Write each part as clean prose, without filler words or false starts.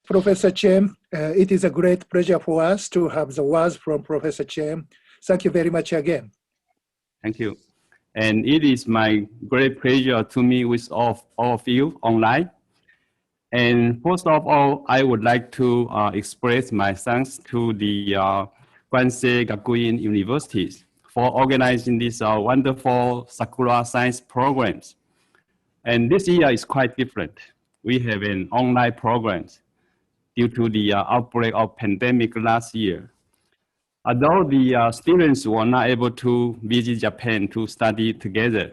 Professor Chen. It is a great pleasure for us to have the words from Professor Chen. Thank you very much again. Thank you. And it is my great pleasure to meet with all of you online. And first of all, I would like to express my thanks to the Kwansei Gakuin Universities for organizing this wonderful Sakura Science programs. And this year is quite different. We have an online program due to the outbreak of pandemic last year. Although the students were not able to visit Japan to study together,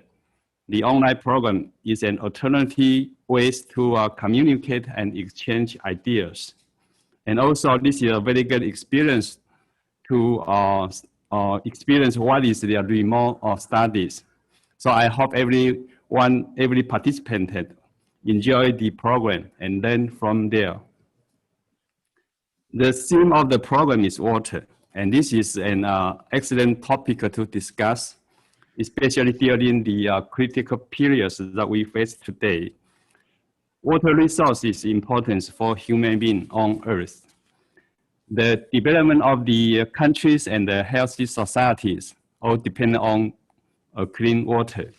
the online program is an alternative way to communicate and exchange ideas. And also, this is a very good experience to experience what is the remote studies. So I hope every participant enjoy the program and learn from there. The theme of the program is water, and this is an excellent topic to discuss, especially during the critical periods that we face today. Water resource is important for human beings on Earth. The development of the countries and the healthy societies all depend on clean water.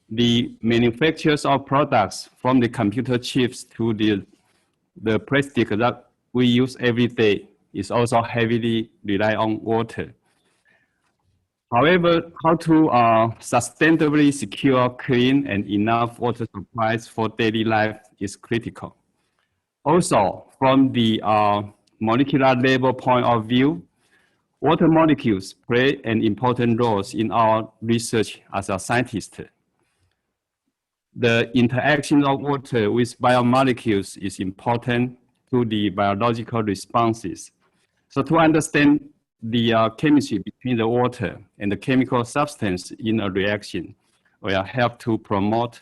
The manufacturers of products, from the computer chips to the plastic that we use every day, is also heavily rely on water. However, how to sustainably secure clean and enough water supplies for daily life is critical. Also, from the molecular level point of view, water molecules play an important role in our research as a scientist. The interaction of water with biomolecules is important to the biological responses. So to understand the chemistry between the water and the chemical substance in a reaction will help to promote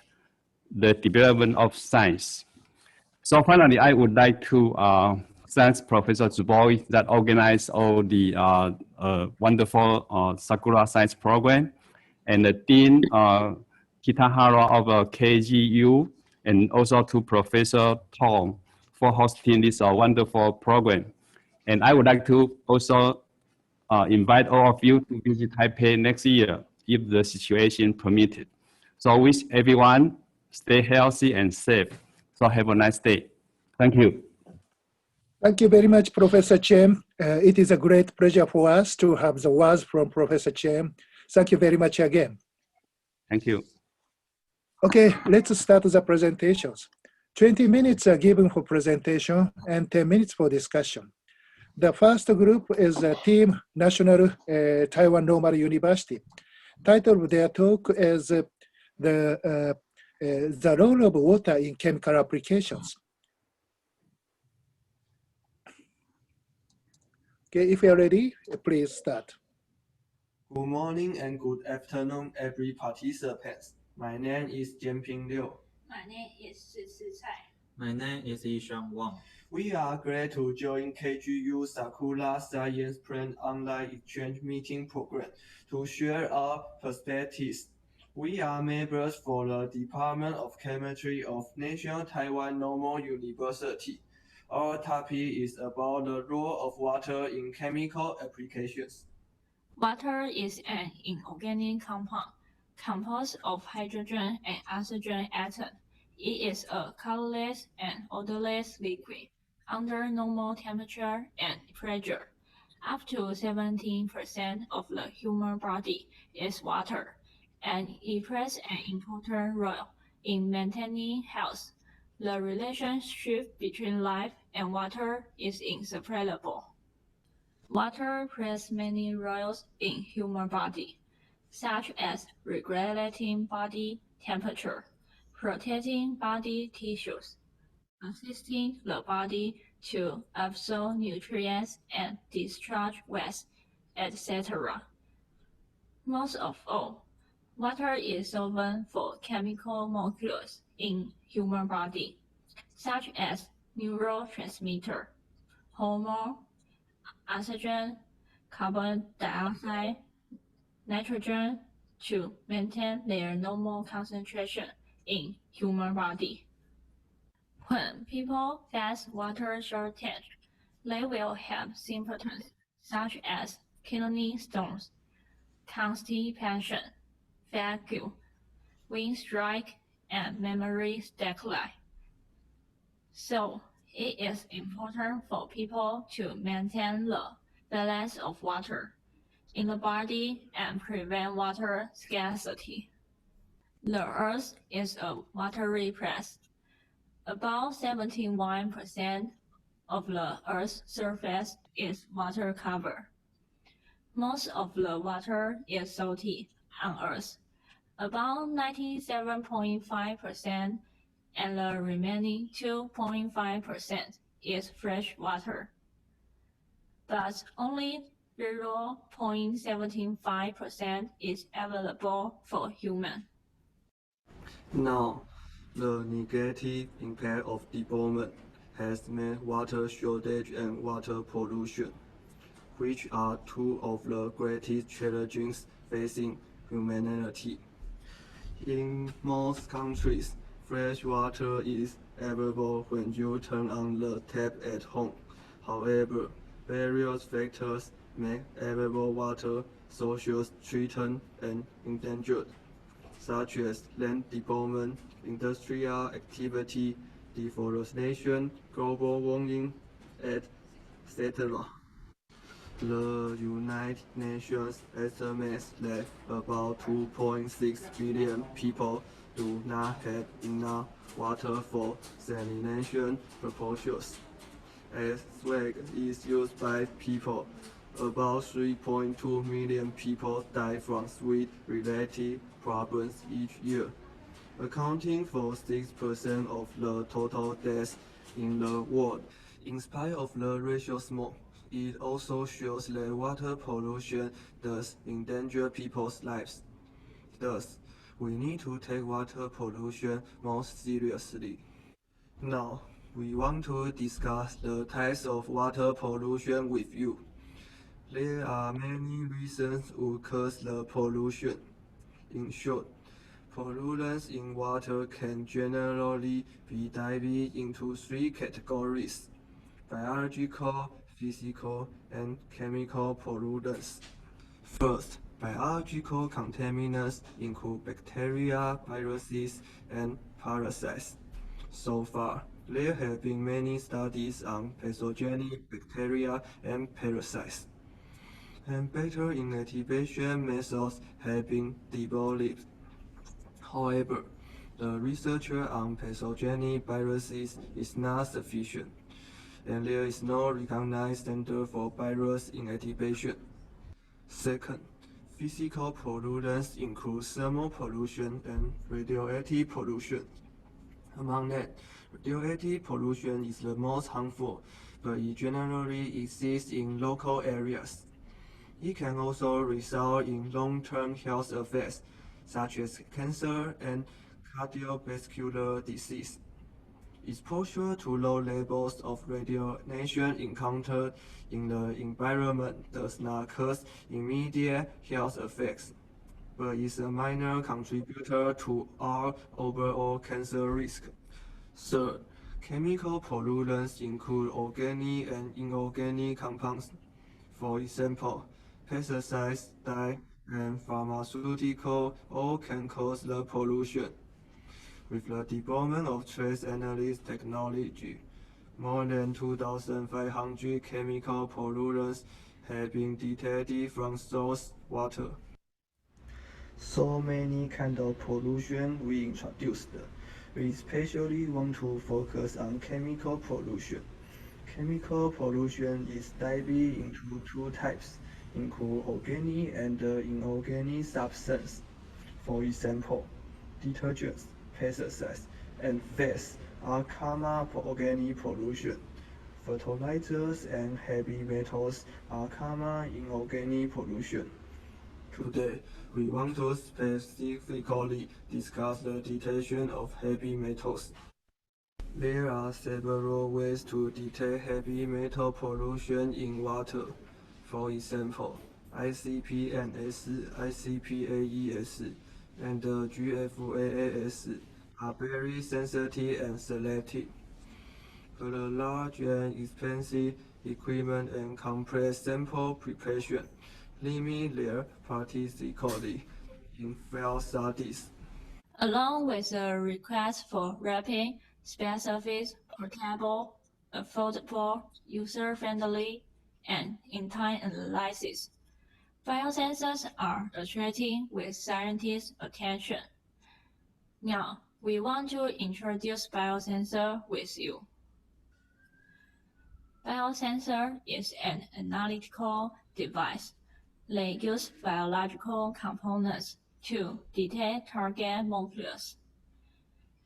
the development of science. So finally, I would like to thank Professor Tsuboi that organized all the wonderful Sakura Science program, and the Dean Kitahara of KGU, and also to Professor Tong for hosting this wonderful program. And I would like to also invite all of you to visit Taipei next year if the situation permitted. So wish everyone stay healthy and safe. So have a nice day. Thank you. Thank you very much, Professor Chen. It is a great pleasure for us to have the words from Professor Chen. Thank you very much again. Thank you. Okay, let's start the presentations. 20 minutes are given for presentation and 10 minutes for discussion. The first group is the Team National Taiwan Normal University. Title of their talk is the role of water in chemical applications. Okay, if you're ready, please start. Good morning and good afternoon, every participant. My name is Jianping Liu. My name is Shi Cai. My name is Yishuang Wang. We are glad to join KGU Sakura Science Plan online exchange meeting program to share our perspectives. We are members for the Department of Chemistry of National Taiwan Normal University. Our topic is about the role of water in chemical applications. Water is an inorganic compound composed of hydrogen and oxygen atoms. It is a colorless and odorless liquid under normal temperature and pressure. Up to 17% of the human body is water, and it plays an important role in maintaining health. The relationship between life and water is inseparable. Water plays many roles in human body, such as regulating body temperature, protecting body tissues, assisting the body to absorb nutrients and discharge waste, etc. Most of all, water is solvent for chemical molecules in human body, such as neurotransmitter, hormone, oxygen, carbon dioxide, nitrogen, to maintain their normal concentration in human body. When people face water shortage, they will have symptoms such as kidney stones, constipation, fatigue, wind strike, and memory decline. So it is important for people to maintain the balance of water in the body and prevent water scarcity. The Earth is a watery place. About 71% of the Earth's surface is water cover. Most of the water is salty on Earth, about 97.5%, and the remaining 2.5% is fresh water. But only 0.75% is available for humans. Now, the negative impact of development has made water shortage and water pollution, which are two of the greatest challenges facing humanity. In most countries, fresh water is available when you turn on the tap at home. However, various factors make available water sources threatened and endangered, such as land development, industrial activity, deforestation, global warming, etc. The United Nations estimates that about 2.6 billion people do not have enough water for salination purposes. As swag is used by people, about 3.2 million people die from sweat-related problems each year, accounting for 6% of the total deaths in the world. In spite of the ratio small, it also shows that water pollution does endanger people's lives. Thus, we need to take water pollution more seriously. Now, we want to discuss the types of water pollution with you. There are many reasons that cause the pollution. In short, pollutants in water can generally be divided into three categories: biological, physical, and chemical pollutants. First, biological contaminants include bacteria, viruses, and parasites. So far, there have been many studies on pathogenic bacteria and parasites, and better inactivation methods have been developed. However, the research on pathogenic viruses is not sufficient, and there is no recognized center for virus inactivation. Second, physical pollutants include thermal pollution and radioactive pollution. Among that, radioactive pollution is the most harmful, but it generally exists in local areas. It can also result in long-term health effects, such as cancer and cardiovascular disease. Exposure to low levels of radiation encountered in the environment does not cause immediate health effects, but is a minor contributor to our overall cancer risk. Third, chemical pollutants include organic and inorganic compounds. For example, pesticides, dye, and pharmaceuticals all can cause the pollution. With the development of trace analysis technology, more than 2,500 chemical pollutants have been detected from source water. So many kinds of pollution we introduced. We especially want to focus on chemical pollution. Chemical pollution is divided into two types, include organic and inorganic substances. For example, detergents, pesticides, and fats are common for organic pollution. Fertilizers and heavy metals are common in organic pollution. Today, we want to specifically discuss the detection of heavy metals. There are several ways to detect heavy metal pollution in water. For example, ICP-NS, ICP-AES, and GFAAS are very sensitive and selective. for the large and expensive equipment and complex sample preparation, limit their participation in field studies. Along with a request for rapid, specific, portable, affordable, user-friendly, and in-time analysis, biosensors are attracting with scientists' attention. Now, we want to introduce biosensor with you. Biosensor is an analytical device that uses biological components to detect target molecules.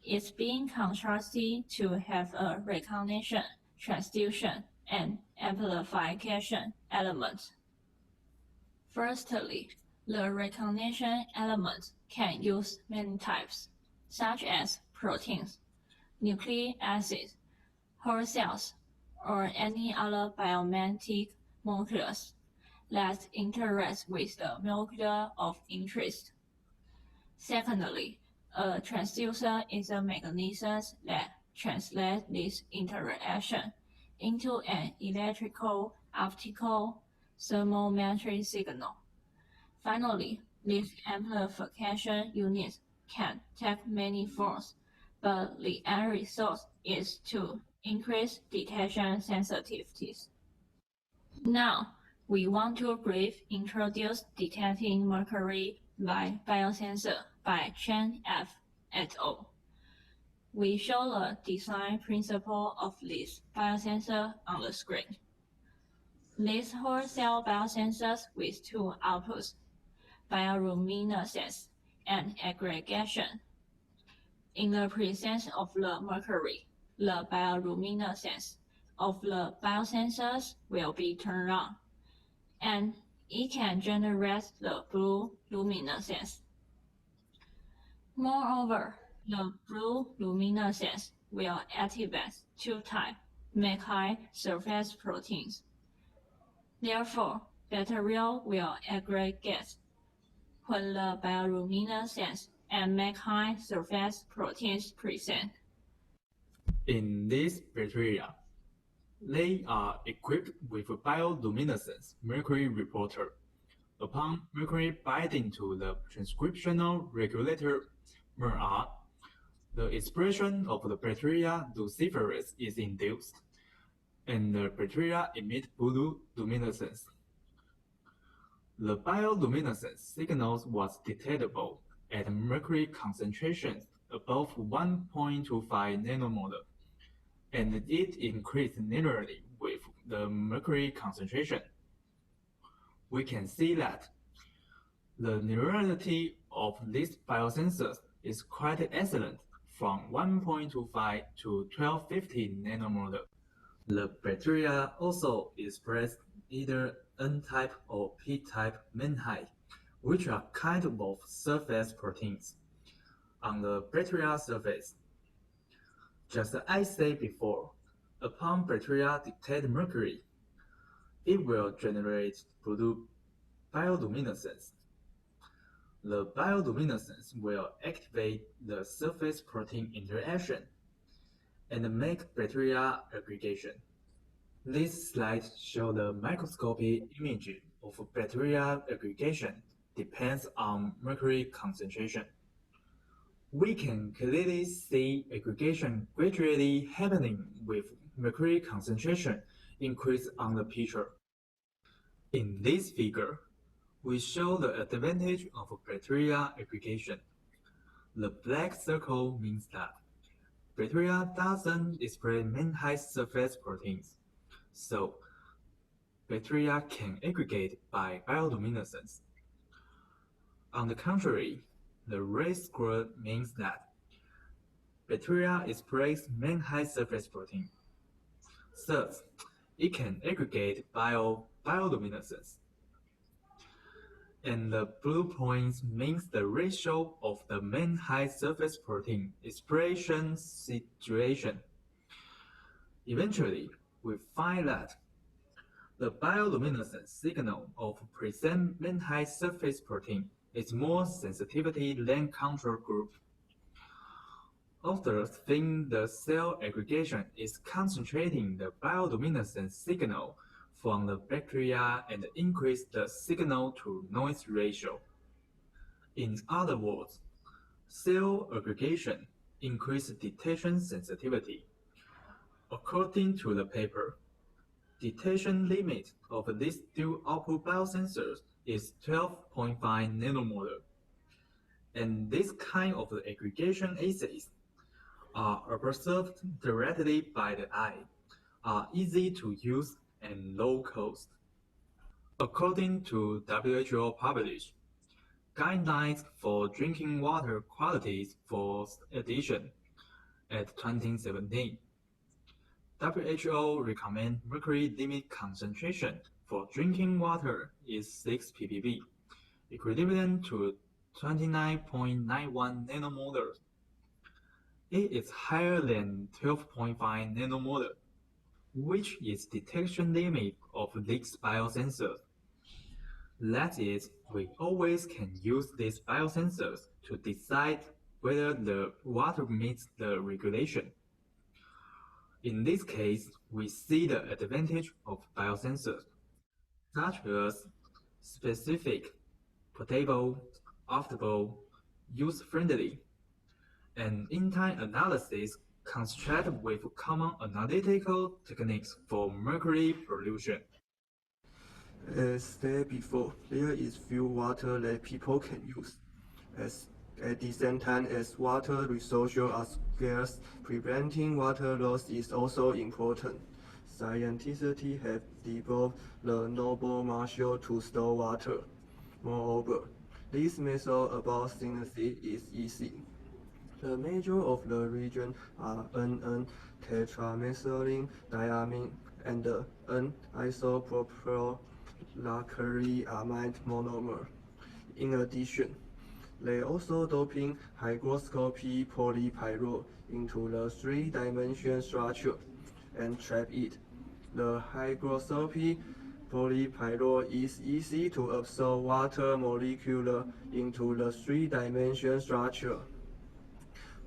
It's being constructed to have a recognition, transduction, and amplification element. Firstly, the recognition element can use many types, such as proteins, nucleic acids, whole cells, or any other biomimetic molecules that interact with the molecule of interest. Secondly, a transducer is a mechanism that translates this interaction into an electrical, optical, thermometric signal. Finally, this amplification unit can take many forms, but the end result is to increase detection sensitivities. Now, we want to briefly introduce detecting mercury by biosensor by Chen F. et al. We show the design principle of this biosensor on the screen. These whole cell biosensors with two outputs, bioluminescence and aggregation. In the presence of the mercury, the bioluminescence of the biosensors will be turned on, and it can generate the blue luminescence. Moreover, the blue luminescence will activate two types, make high surface proteins. Therefore, bacteria will aggregate when the bioluminescence and make high surface proteins present. In these bacteria, they are equipped with a bioluminescence mercury reporter. Upon mercury binding to the transcriptional regulator MRR, the expression of the bacteria luciferase is induced, and the bacteria emit blue luminescence. The bioluminescence signals was detectable at mercury concentrations above 1.25 nanomolar, and it increased linearly with the mercury concentration. We can see that the linearity of these biosensors is quite excellent, from 1.25 to 1250 nanomolar. The bacteria also express either N-type or P-type menhide, which are kind of surface proteins on the bacteria surface. Just as I said before, upon bacteria detect mercury, it will generate blue bioluminescence. The bioluminescence will activate the surface protein interaction and make bacteria aggregation. This slide shows the microscopic image of bacteria aggregation depends on mercury concentration. We can clearly see aggregation gradually happening with mercury concentration increase on the picture. In this figure, we show the advantage of bacteria aggregation. The black circle means that bacteria doesn't express menhide surface proteins, so bacteria can aggregate by bioluminescence. On the contrary, the red square means that bacteria express menhide surface protein. Thus, it can aggregate bioluminescence. And the blue points means the ratio of the menhide surface protein expression situation. Eventually, we find that the bioluminescence signal of present menhide surface protein is more sensitivity than control group. Authors think the cell aggregation is concentrating the bioluminescence signal from the bacteria and increase the signal-to-noise ratio. In other words, cell aggregation increases detection sensitivity. According to the paper, detection limit of these dual output biosensors is 12.5 nanomolar. And this kind of aggregation assays are observed directly by the eye, are easy to use and low cost. According to WHO published Guidelines for Drinking Water Qualities for Edition at 2017, WHO recommend mercury limit concentration for drinking water is 6 ppb, equivalent to 29.91 nanomolar. It is higher than 12.5 nanomolar, which is detection limit of these biosensors. That is, we always can use these biosensors to decide whether the water meets the regulation. In this case, we see the advantage of biosensors, such as specific, portable, affordable, user-friendly, and in-time analysis constructed with common analytical techniques for mercury pollution. As said before, there is few water that people can use. At the same time as water resources are scarce, preventing water loss is also important. Scientists have developed the noble material to store water. Moreover, this method about synthesis is easy. The major of the reagents are N,N-tetramethylene diamine and N-isopropylamide monomer. In addition, they also doping hygroscopy polypyrrole into the three-dimensional structure and trap it. The hygroscopy polypyrrole is easy to absorb water molecule into the three-dimensional structure.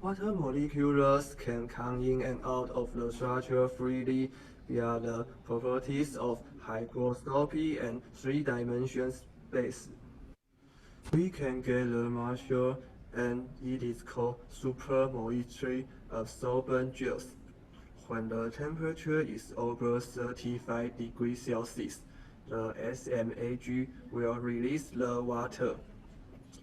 Water molecules can come in and out of the structure freely via the properties of hygroscopy and three-dimensional space. We can get the material and it is called supermoisture absorbent gels. When the temperature is over 35 degrees Celsius, the SMAG will release the water.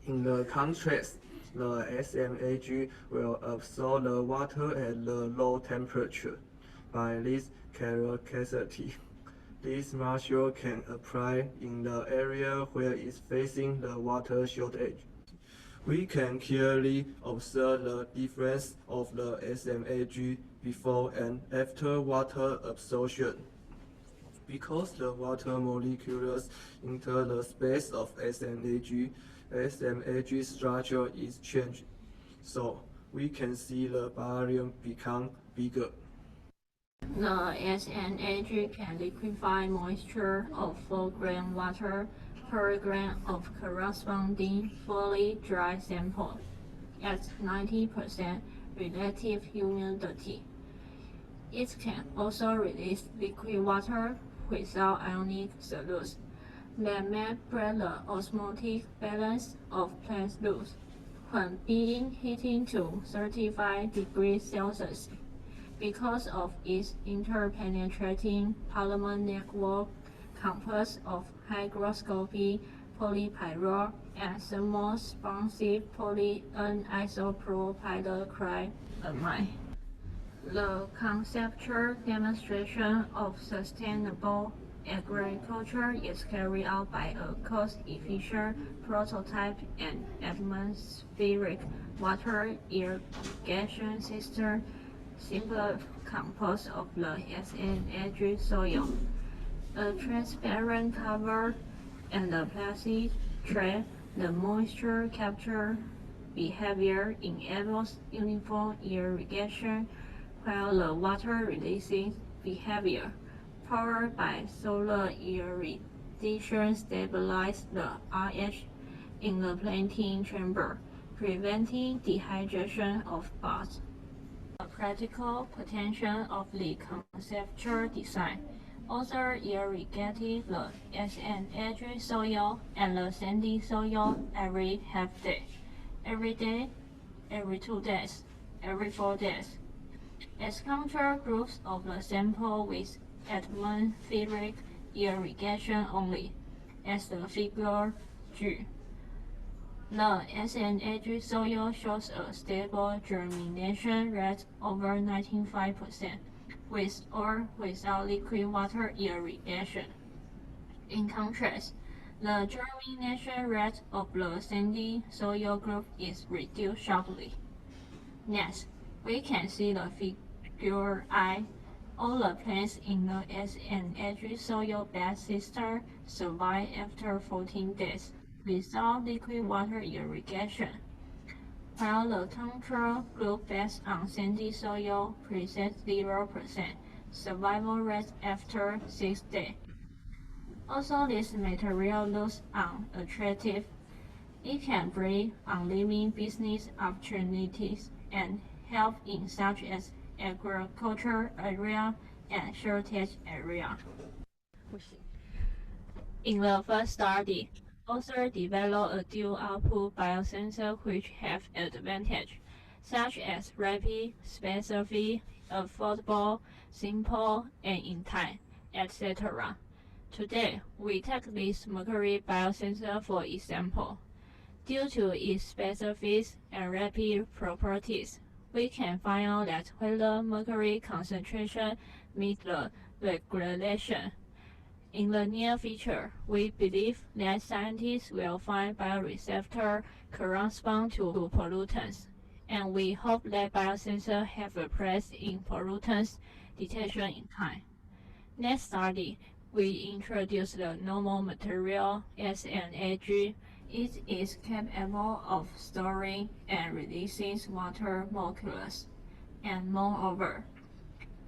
In the contrast, the SMAG will absorb the water at the low temperature. By this characteristic, this material can apply in the area where it's facing the water shortage. We can clearly observe the difference of the SMAG before and after water absorption. Because the water molecules enter the space of SMAG structure is changed, so we can see the volume become bigger. The SNAG can liquefy moisture of 4 gram water per gram of corresponding fully dry sample at 90% relative humidity. It can also release liquid water without ionic cellulose that may break the osmotic balance of plant roots when being heated to 35 degrees Celsius. Because of its interpenetrating polymer network composed of hygroscopy polypyrrole and thermo-responsive poly-N-isopropylamide. The conceptual demonstration of sustainable agriculture is carried out by a cost-efficient prototype and atmospheric water irrigation system simply composed of the SNAG soil, a transparent cover, and a plastic tray. The moisture capture behavior enables uniform irrigation, while the water releasing behavior, powered by solar irradiation, stabilizes the RH in the planting chamber, preventing dehydration of buds. The practical potential of the conceptual design. Author irrigated the SNH soil and the sandy soil every half day, every day, every 2 days, every 4 days. As control groups of the sample with atmospheric irrigation only, as the figure G. The SNH soil shows a stable germination rate over 95%, with or without liquid water irrigation. In contrast, the germination rate of the sandy soil group is reduced sharply. Next, we can see the figure I. All the plants in the SNH soil bed system survive after 14 days without liquid water irrigation, while the control group based on sandy soil presents 0% survival rate after 6 days. Also, this material looks unattractive. It can bring unlimited business opportunities and help in such as agriculture area and shortage area. In the first study, authors developed a dual output biosensor which have advantage, such as rapid, specific, affordable, simple, and in time, etc. Today, we take this mercury biosensor for example. Due to its specific and rapid properties, we can find out that whether mercury concentration meets the regulation. In the near future, we believe that scientists will find bioreceptors correspond to pollutants, and we hope that biosensors have a place in pollutants detection in time. Next study, we introduce the normal material SNAG. It is capable of storing and releasing water molecules, and moreover,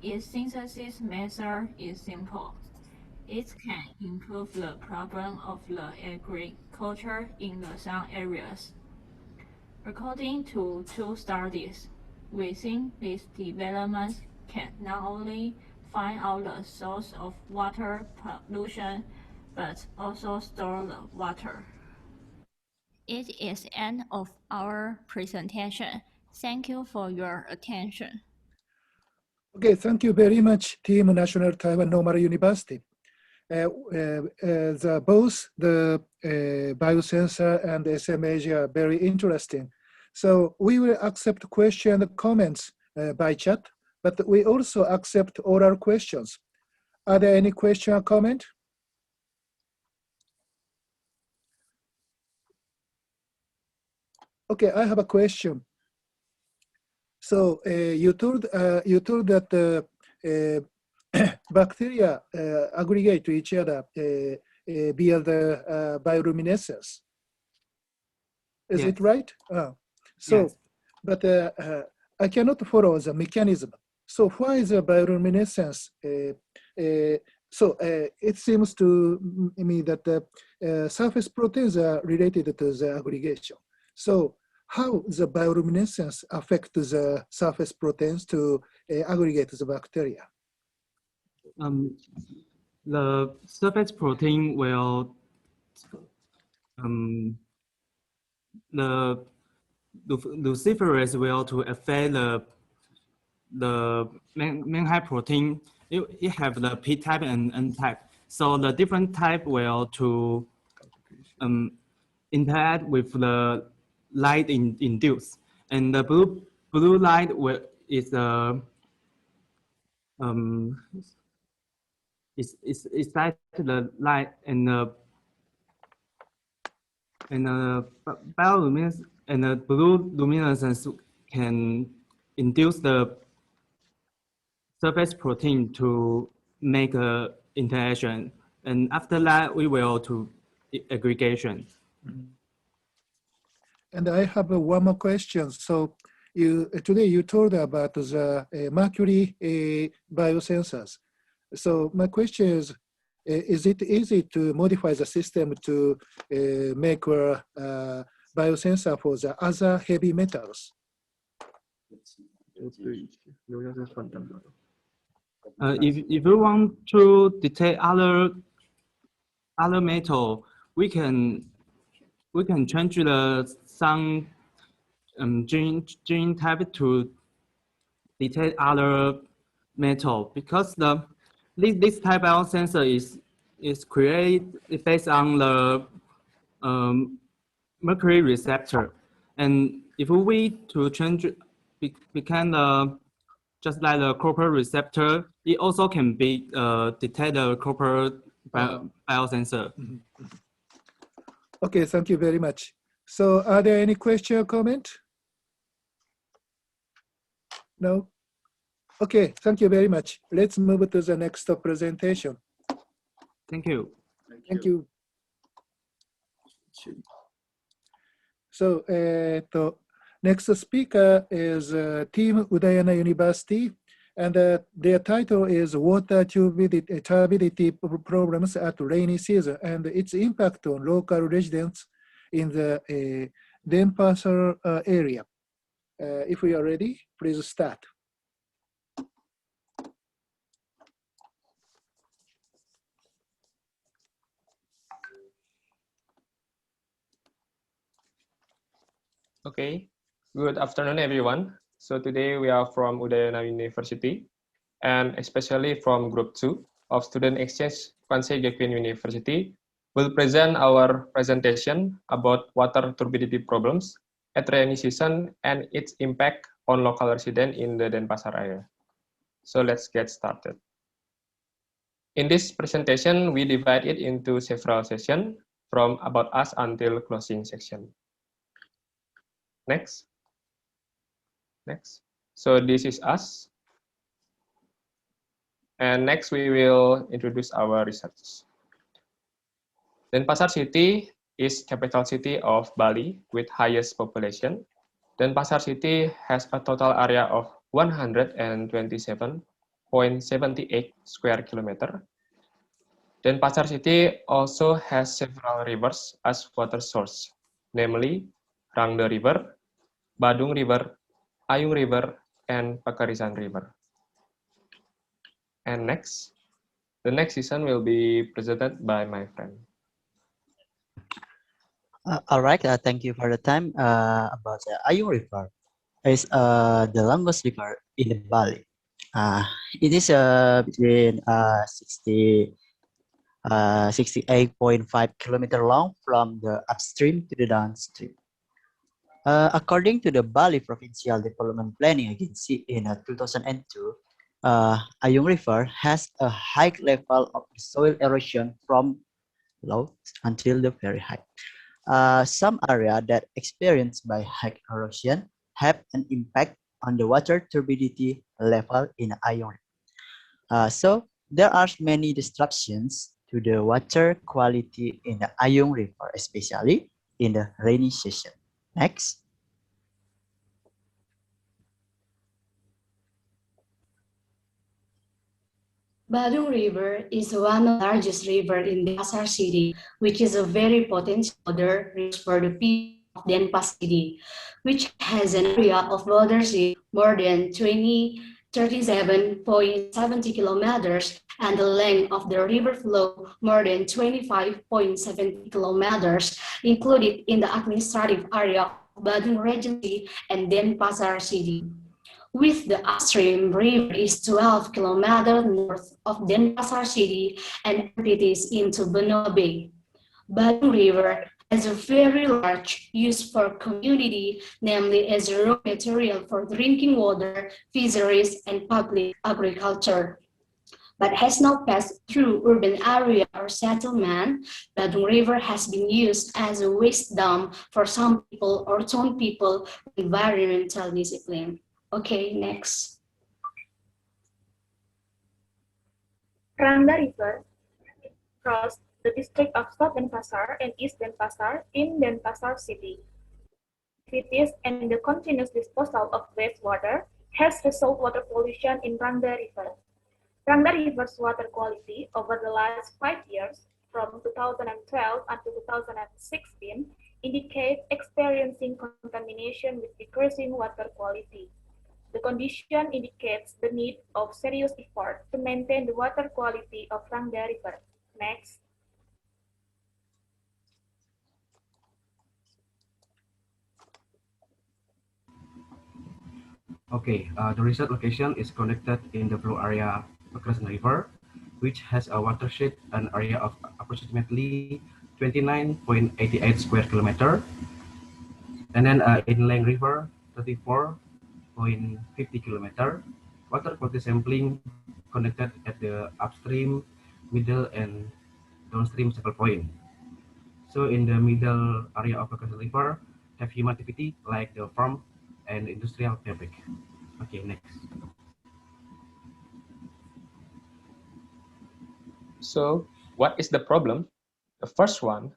its synthesis method is simple. It can improve the problem of the agriculture in the some areas. According to 2 studies, we think this development can not only find out the source of water pollution, but also store the water. It is the end of our presentation. Thank you for your attention. Okay, thank you very much, Team National Taiwan Normal University. Both the biosensor and the SMAG are very interesting. So we will accept questions and comments by chat, but we also accept oral questions. Are there any question or comment? Okay, I have a question. So you told that bacteria aggregate to each other via the bioluminescence. Is Yes. it right? So, Yes. but I cannot follow the mechanism. So why is the bioluminescence? It seems to me that the surface proteins are related to the aggregation. So how the bioluminescence affects the surface proteins to aggregate the bacteria? The surface protein will the luciferase will to affect the main high protein. It have the P type and N type. So the different type will to interact with the light induced, and the blue light is like the light and the bioluminescence and the blue luminescence can induce the surface protein to make a interaction, and after that we will to aggregation. And I have one more question. So today you told about the mercury biosensors. So my question is it easy to modify the system to make a biosensor for the other heavy metals? If we want to detect other metal, we can change the some gene type to detect other metal, because this type of sensor is created based on the mercury receptor, and if we to change become just like the copper receptor, it also can be detect the copper biosensor. Okay, thank you very much. So are there any question or comment? No? Okay, thank you very much. Let's move to the next presentation. Thank you. Thank you. So, next speaker is Team Udayana University, and their title is Water Turbidity Problems at Rainy Season and its Impact on Local Residents in the Denpasar area. If we are ready, please start. Okay, good afternoon, everyone. So today we are from Udayana University, and especially from Group 2 of Student Exchange Kwansei Gakuin University, will present our presentation about water turbidity problems at rainy season and its impact on local residents in the Denpasar area. So let's get started. In this presentation, we divide it into several sessions from about us until closing section. Next. So this is us. And next we will introduce our research. Denpasar City is capital city of Bali with highest population. Denpasar City has a total area of 127.78 square kilometer. Denpasar City also has several rivers as water source, namely Rangda River, Badung River, Ayung River, and Pakarisan River. And next, the next session will be presented by my friend. All right, thank you for the time about the Ayung River. It's the longest river in the Bali. It is between 68.5 kilometer long from the upstream to the downstream. According to the Bali Provincial Development Planning Agency in 2002, Ayung River has a high level of soil erosion from low until the very high. Some area that experienced by high erosion have an impact on the water turbidity level in Ayung. So there are many disruptions to the water quality in the Ayung River, especially in the rainy season. Next. Badung River is one of the largest rivers in Denpasar City, which is a very potential water resource for the people of Denpasar City, which has an area of water more than 37.70 kilometers and the length of the river flow more than 25.70 kilometers, included in the administrative area of Badung Regency and Denpasar City. With the upstream river is 12 kilometers north of Denpasar City and empties into Benoa Bay. Badung River has a very large use for community, namely as a raw material for drinking water, fisheries, and public agriculture. But has not passed through urban area or settlement. Badung River has been used as a waste dump for some people or town people with environmental discipline. Okay, next. Rangda River crosses the district of South Denpasar and East Denpasar in Denpasar City. Activities and the continuous disposal of wastewater has resulted water pollution in Rangda River. Rangda River's water quality over the last 5 years, from 2012 until 2016, indicate experiencing contamination with decreasing water quality. The condition indicates the need of serious effort to maintain the water quality of Rangda River. Next. Okay, the research location is connected in the flow area across the river, which has a watershed an area of approximately 29.88 square kilometer, and then inland river 34.50 kilometer. Water quality sampling connected at the upstream, middle, and downstream sample point. So in the middle area of the river have human activity like the farm and industrial fabric. Okay, next. So, what is the problem? The first one,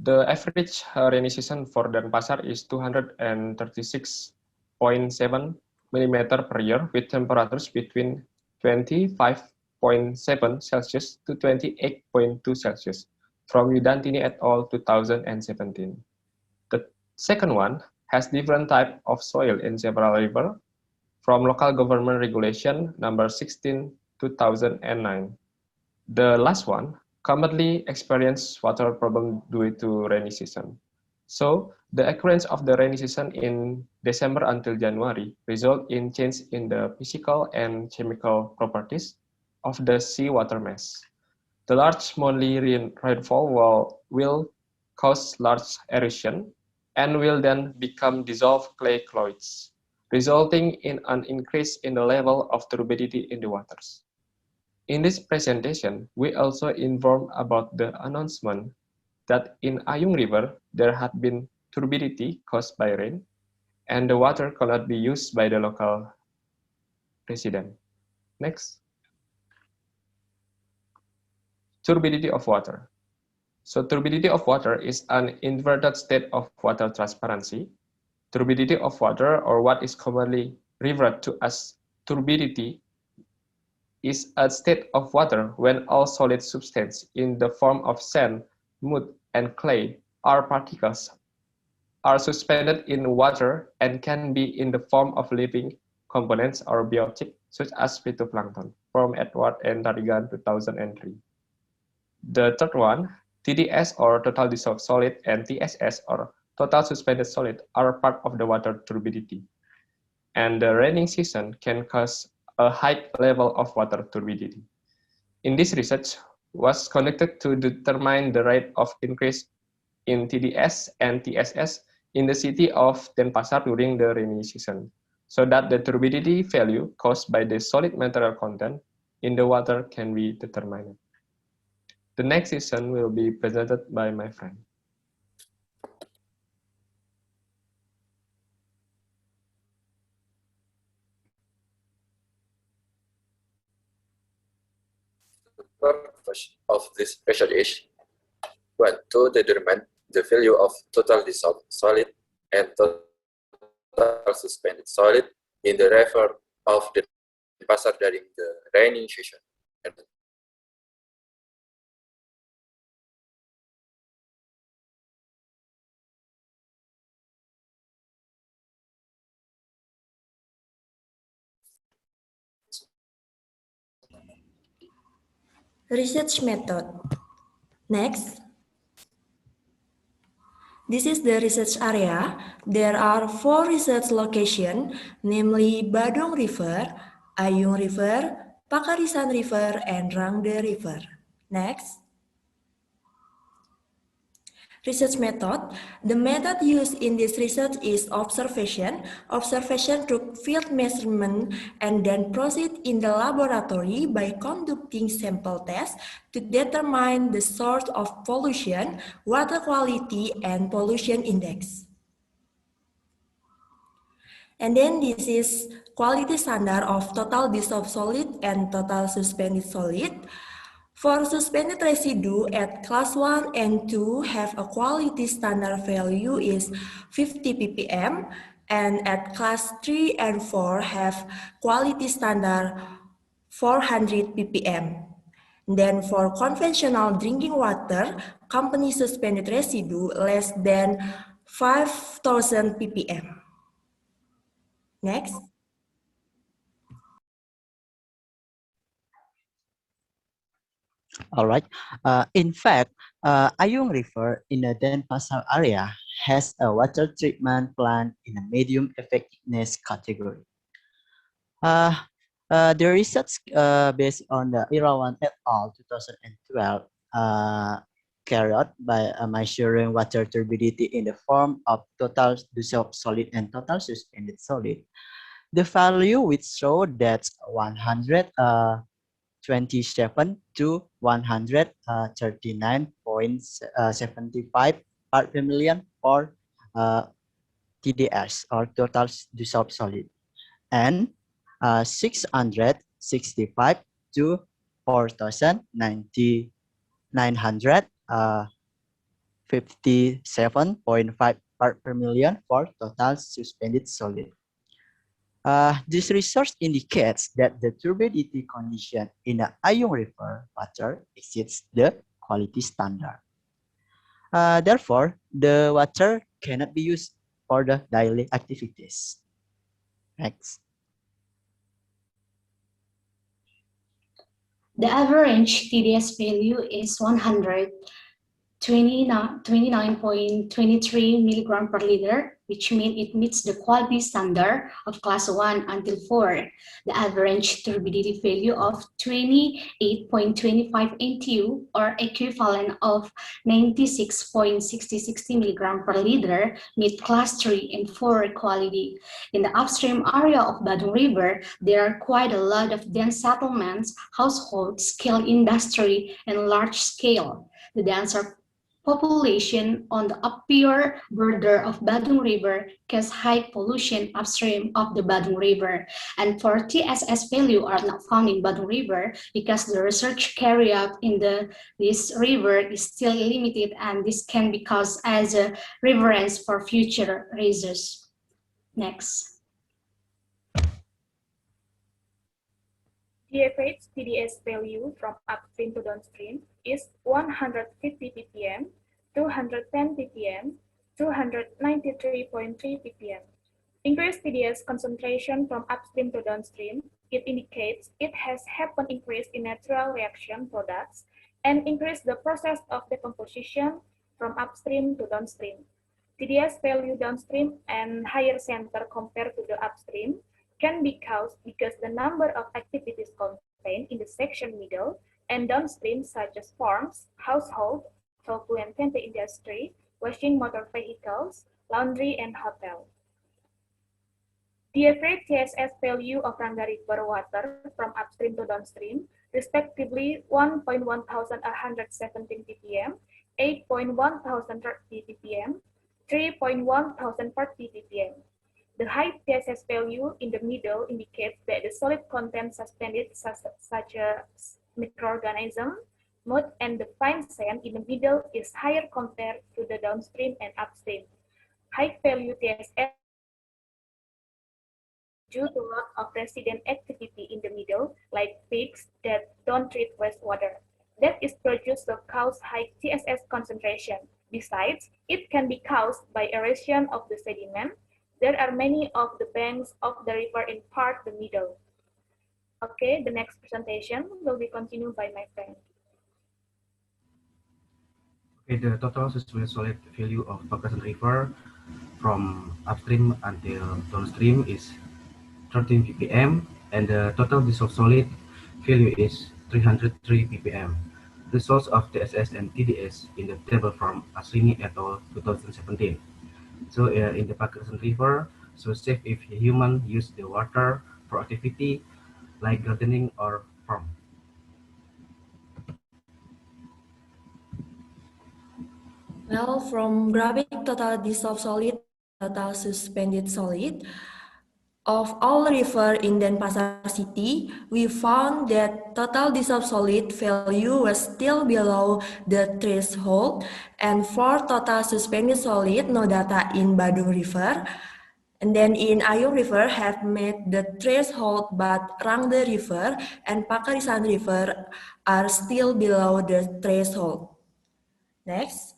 the average rainy season for Denpasar is 236.7 millimeter per year with temperatures between 25.7 Celsius to 28.2 Celsius from Yudantini et al. 2017. The second one has different type of soil in several rivers from local government regulation number 16 2009. The last one commonly experience water problem due to rainy season. So the occurrence of the rainy season in December until January result in change in the physical and chemical properties of the seawater mass. The large monthly rainfall will cause large erosion and will then become dissolved clay cloids, resulting in an increase in the level of turbidity in the waters. In this presentation, we also inform about the announcement that in Ayung River, there had been turbidity caused by rain, and the water cannot be used by the local resident. Next. Turbidity of water. So turbidity of water is an inverted state of water transparency. Turbidity of water, or what is commonly referred to as turbidity, is a state of water when all solid substance in the form of sand, mud, and clay are particles are suspended in water and can be in the form of living components or biotic, such as phytoplankton, from Edward and Tardigan 2003. The third one, TDS or total dissolved solid and TSS or total suspended solid are part of the water turbidity. And the rainy season can cause a high level of water turbidity. In this research was conducted to determine the rate of increase in TDS and TSS in the city of Denpasar during the rainy season, so that the turbidity value caused by the solid material content in the water can be determined. The next session will be presented by my friend. The purpose of this research is 1. To determine the value of total dissolved solid and total suspended solid in the river of the Denpasar during the rainy season. And research method. Next. This is the research area. There are 4 research locations, namely Badung River, Ayung River, Pakarisan River, and Rangda River. Next. Research method. The method used in this research is observation. Observation through field measurement and then proceed in the laboratory by conducting sample tests to determine the source of pollution, water quality, and pollution index. And then this is quality standard of total dissolved solid and total suspended solid. For suspended residue at class 1 and 2 have a quality standard value is 50 ppm, and at class 3 and 4 have quality standard 400 ppm. Then for conventional drinking water, company suspended residue less than 5,000 ppm. Next. All right. In fact, Ayung River in the Denpasar area has a water treatment plant in a medium effectiveness category. Uh, the research based on the Irawan et al. 2012 carried out by measuring water turbidity in the form of total dissolved solid and total suspended solid. The value which showed that 127 to 139.75 part per million for TDS or total dissolved solid, and 665 to 4,957.5 part per million for total suspended solid. This research indicates that the turbidity condition in the Ayung River water exceeds the quality standard. Therefore, the water cannot be used for the daily activities. Next. The average TDS value is 129.23 milligram per liter, which means it meets the quality standard of class 1 until 4. The average turbidity value of 28.25 NTU, or equivalent of 96.60 milligram per liter, meet class 3 and 4 quality. In the upstream area of Badung River, there are quite a lot of dense settlements, household scale industry, and large scale. The denser population on the upper border of Badung River cause high pollution upstream of the Badung River. And for TSS value are not found in Badung River because the research carried out in this river is still limited, and this can be caused as a reference for future research. Next. The average TDS value from upstream to downstream is 150 ppm, 210 ppm, 293.3 ppm. Increased TDS concentration from upstream to downstream, it indicates it has happened increase in natural reaction products and increase the process of decomposition from upstream to downstream. TDS value downstream and higher center compared to the upstream can be caused because the number of activities contained in the section middle and downstream, such as farms, household, tofu and tempeh industry, washing motor vehicles, laundry, and hotel. The average TSS value of Rangda River water from upstream to downstream, respectively 1.1117 ppm, 8.1030 ppm, 3.1040 ppm. The high TSS value in the middle indicates that the solid content suspended, such as microorganism, mud, and the fine sand in the middle is higher compared to the downstream and upstream. High value TSS due to lot of resident activity in the middle, like pigs that don't treat wastewater. That is produced to cause high TSS concentration. Besides, it can be caused by erosion of the sediment. There are many of the banks of the river in part the middle. Okay, the next presentation will be continued by my friend. Okay, the total suspended solid value of Bakasan River from upstream until downstream is 13 ppm, and the total dissolved solid value is 303 ppm. The source of TSS and TDS in the table from Asrini et al. 2017. So in the Bakasan River, so safe if human use the water for activity like gardening or farm. Well, from graphing total dissolved solid, total suspended solid, of all river in Denpasar city, we found that total dissolved solid value was still below the threshold, and for total suspended solid, no data in Badung River. And then in Ayung River have met the threshold, but Rangda River and Pakarisan River are still below the threshold. Next.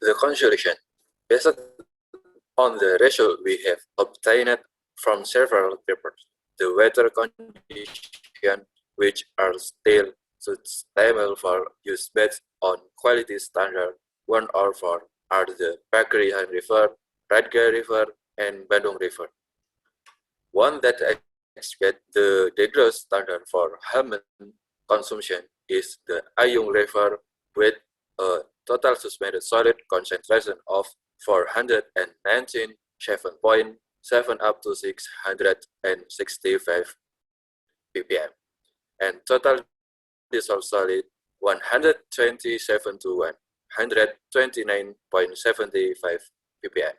The conclusion. Based On the result we have obtained from several papers, the weather conditions which are still suitable for use based on quality standard 1 or 4 are the Pagrihan River, Radga River, and Bandung River. One that exceeds the degree standard for human consumption is the Ayung River with a total suspended solid concentration of 419.7 up to 665 ppm and total dissolved solid 127 to 129.75 ppm.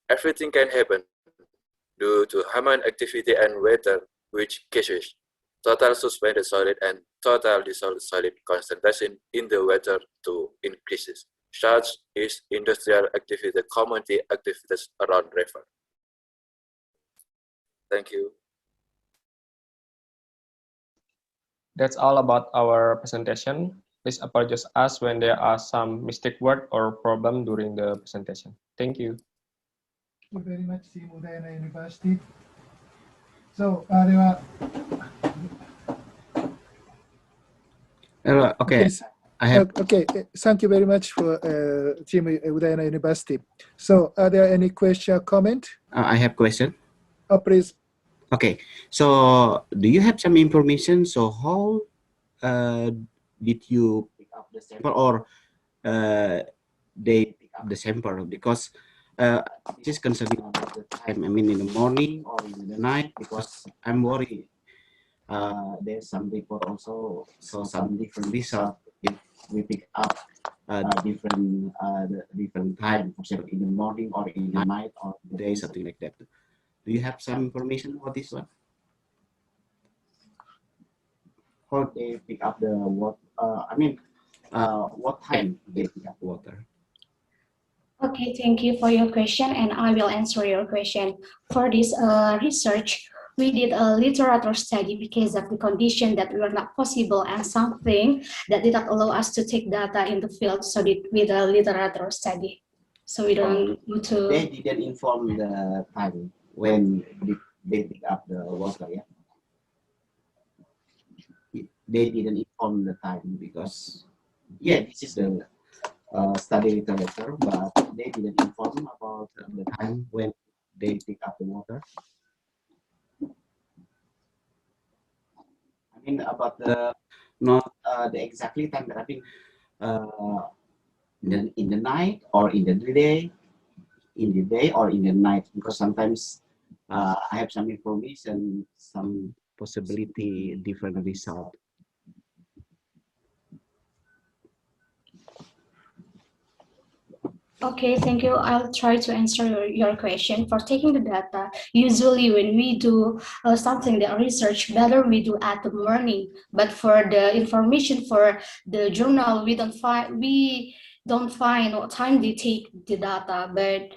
Everything can happen due to human activity and weather, which causes total suspended solid and total dissolved solid concentration in the water to increases. Such is industrial activity, community activities around river. Thank you. That's all about our presentation. Please apologize us when there are some mistake word or problem during the presentation. Thank you. Thank you very much, Team Udayana University. So, there are... Okay, I have... Okay, thank you very much for Team Udayana University. So, are there any question or comment? I have question. Oh, please. Okay, so do you have some information? So how did you pick up the sample, or they pick up the sample? Because this is concerning about the time. I mean, in the morning or in the night, because I'm worried. There's some report also, so some different result if we pick up different time, for example, in the morning or in the night or the day, something like that. Do you have some information about this one? How they pick up the water? What time they pick up water? Okay, thank you for your question, and I will answer your question. For this research, we did a literature study because of the condition that were not possible and something that did not allow us to take data in the field, so we did a literature study. So we don't need to... They didn't inform the time when they pick up the water, yeah? They didn't inform the time because, yeah, this is the study literature, but they didn't inform about the time when they pick up the water. I mean, about the, not the exactly time, but I think in the night or in the day, or in the night, because sometimes I have some information, some possibility, different result. Okay, thank you. I'll try to answer your question. For taking the data, usually when we do something, the research, better we do at the morning. But for the information for the journal, we don't find what time they take the data. But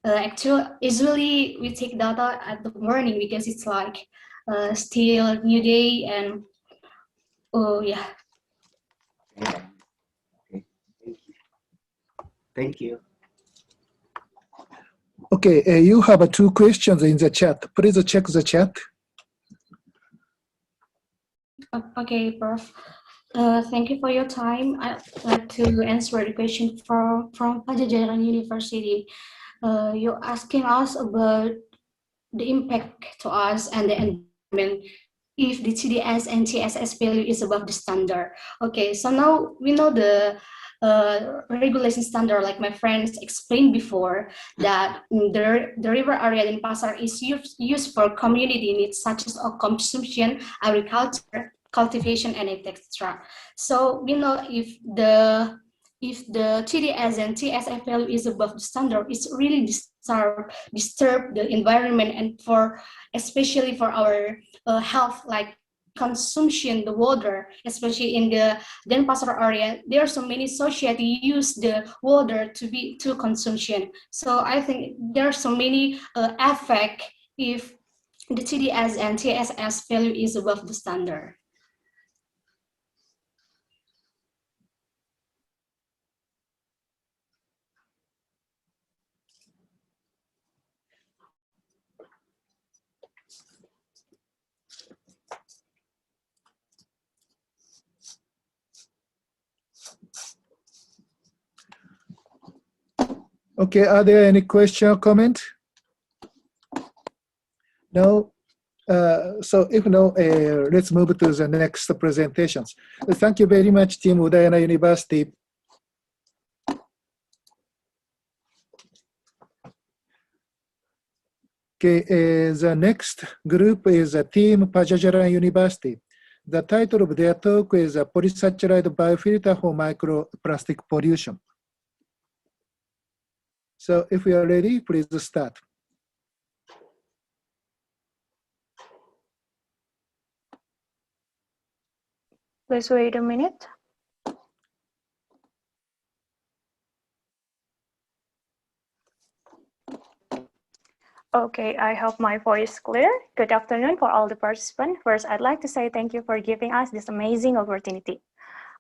actually, usually we take data at the morning because it's like still new day and oh yeah. Thank you. Okay, you have 2 questions in the chat. Please check the chat. Okay, Prof. Thank you for your time. I'd like to answer the question from Pajajaran University. You're asking us about the impact to us and the environment if the TDS and TSS value is above the standard. Okay, so now we know the regulation standard, like my friends explained before, that the river area in Pasar is used for community needs such as consumption, agriculture, cultivation, and etc. So we know if the TDS and TSF value is above the standard, it's really disturb the environment and especially for our health, like consumption, the water, especially in the Denpasar area. There are so many society use the water to consumption. So I think there are so many effect if the TDS and TSS value is above the standard. Okay, are there any question or comment? No? So if no, let's move to the next presentations. Thank you very much, Team Udayana University. Okay, the next group is Team Pajajaran University. The title of their talk is Polysaccharide Biofilter for Microplastic Pollution. So if you are ready, please start. Please wait a minute. Okay, I hope my voice is clear. Good afternoon for all the participants. First, I'd like to say thank you for giving us this amazing opportunity.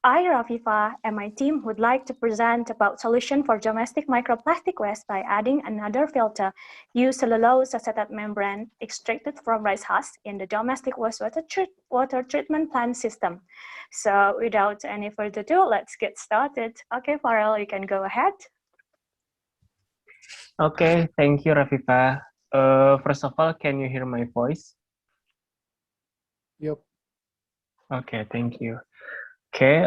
I, Rafifa, and my team would like to present about solution for domestic microplastic waste by adding another filter, use cellulose acetate membrane extracted from rice husk in the domestic wastewater water treatment plant system. So without any further ado, let's get started. Okay, Farrell, you can go ahead. Okay, thank you, Rafifa. First of all, can you hear my voice? Yep. Okay, thank you. Okay,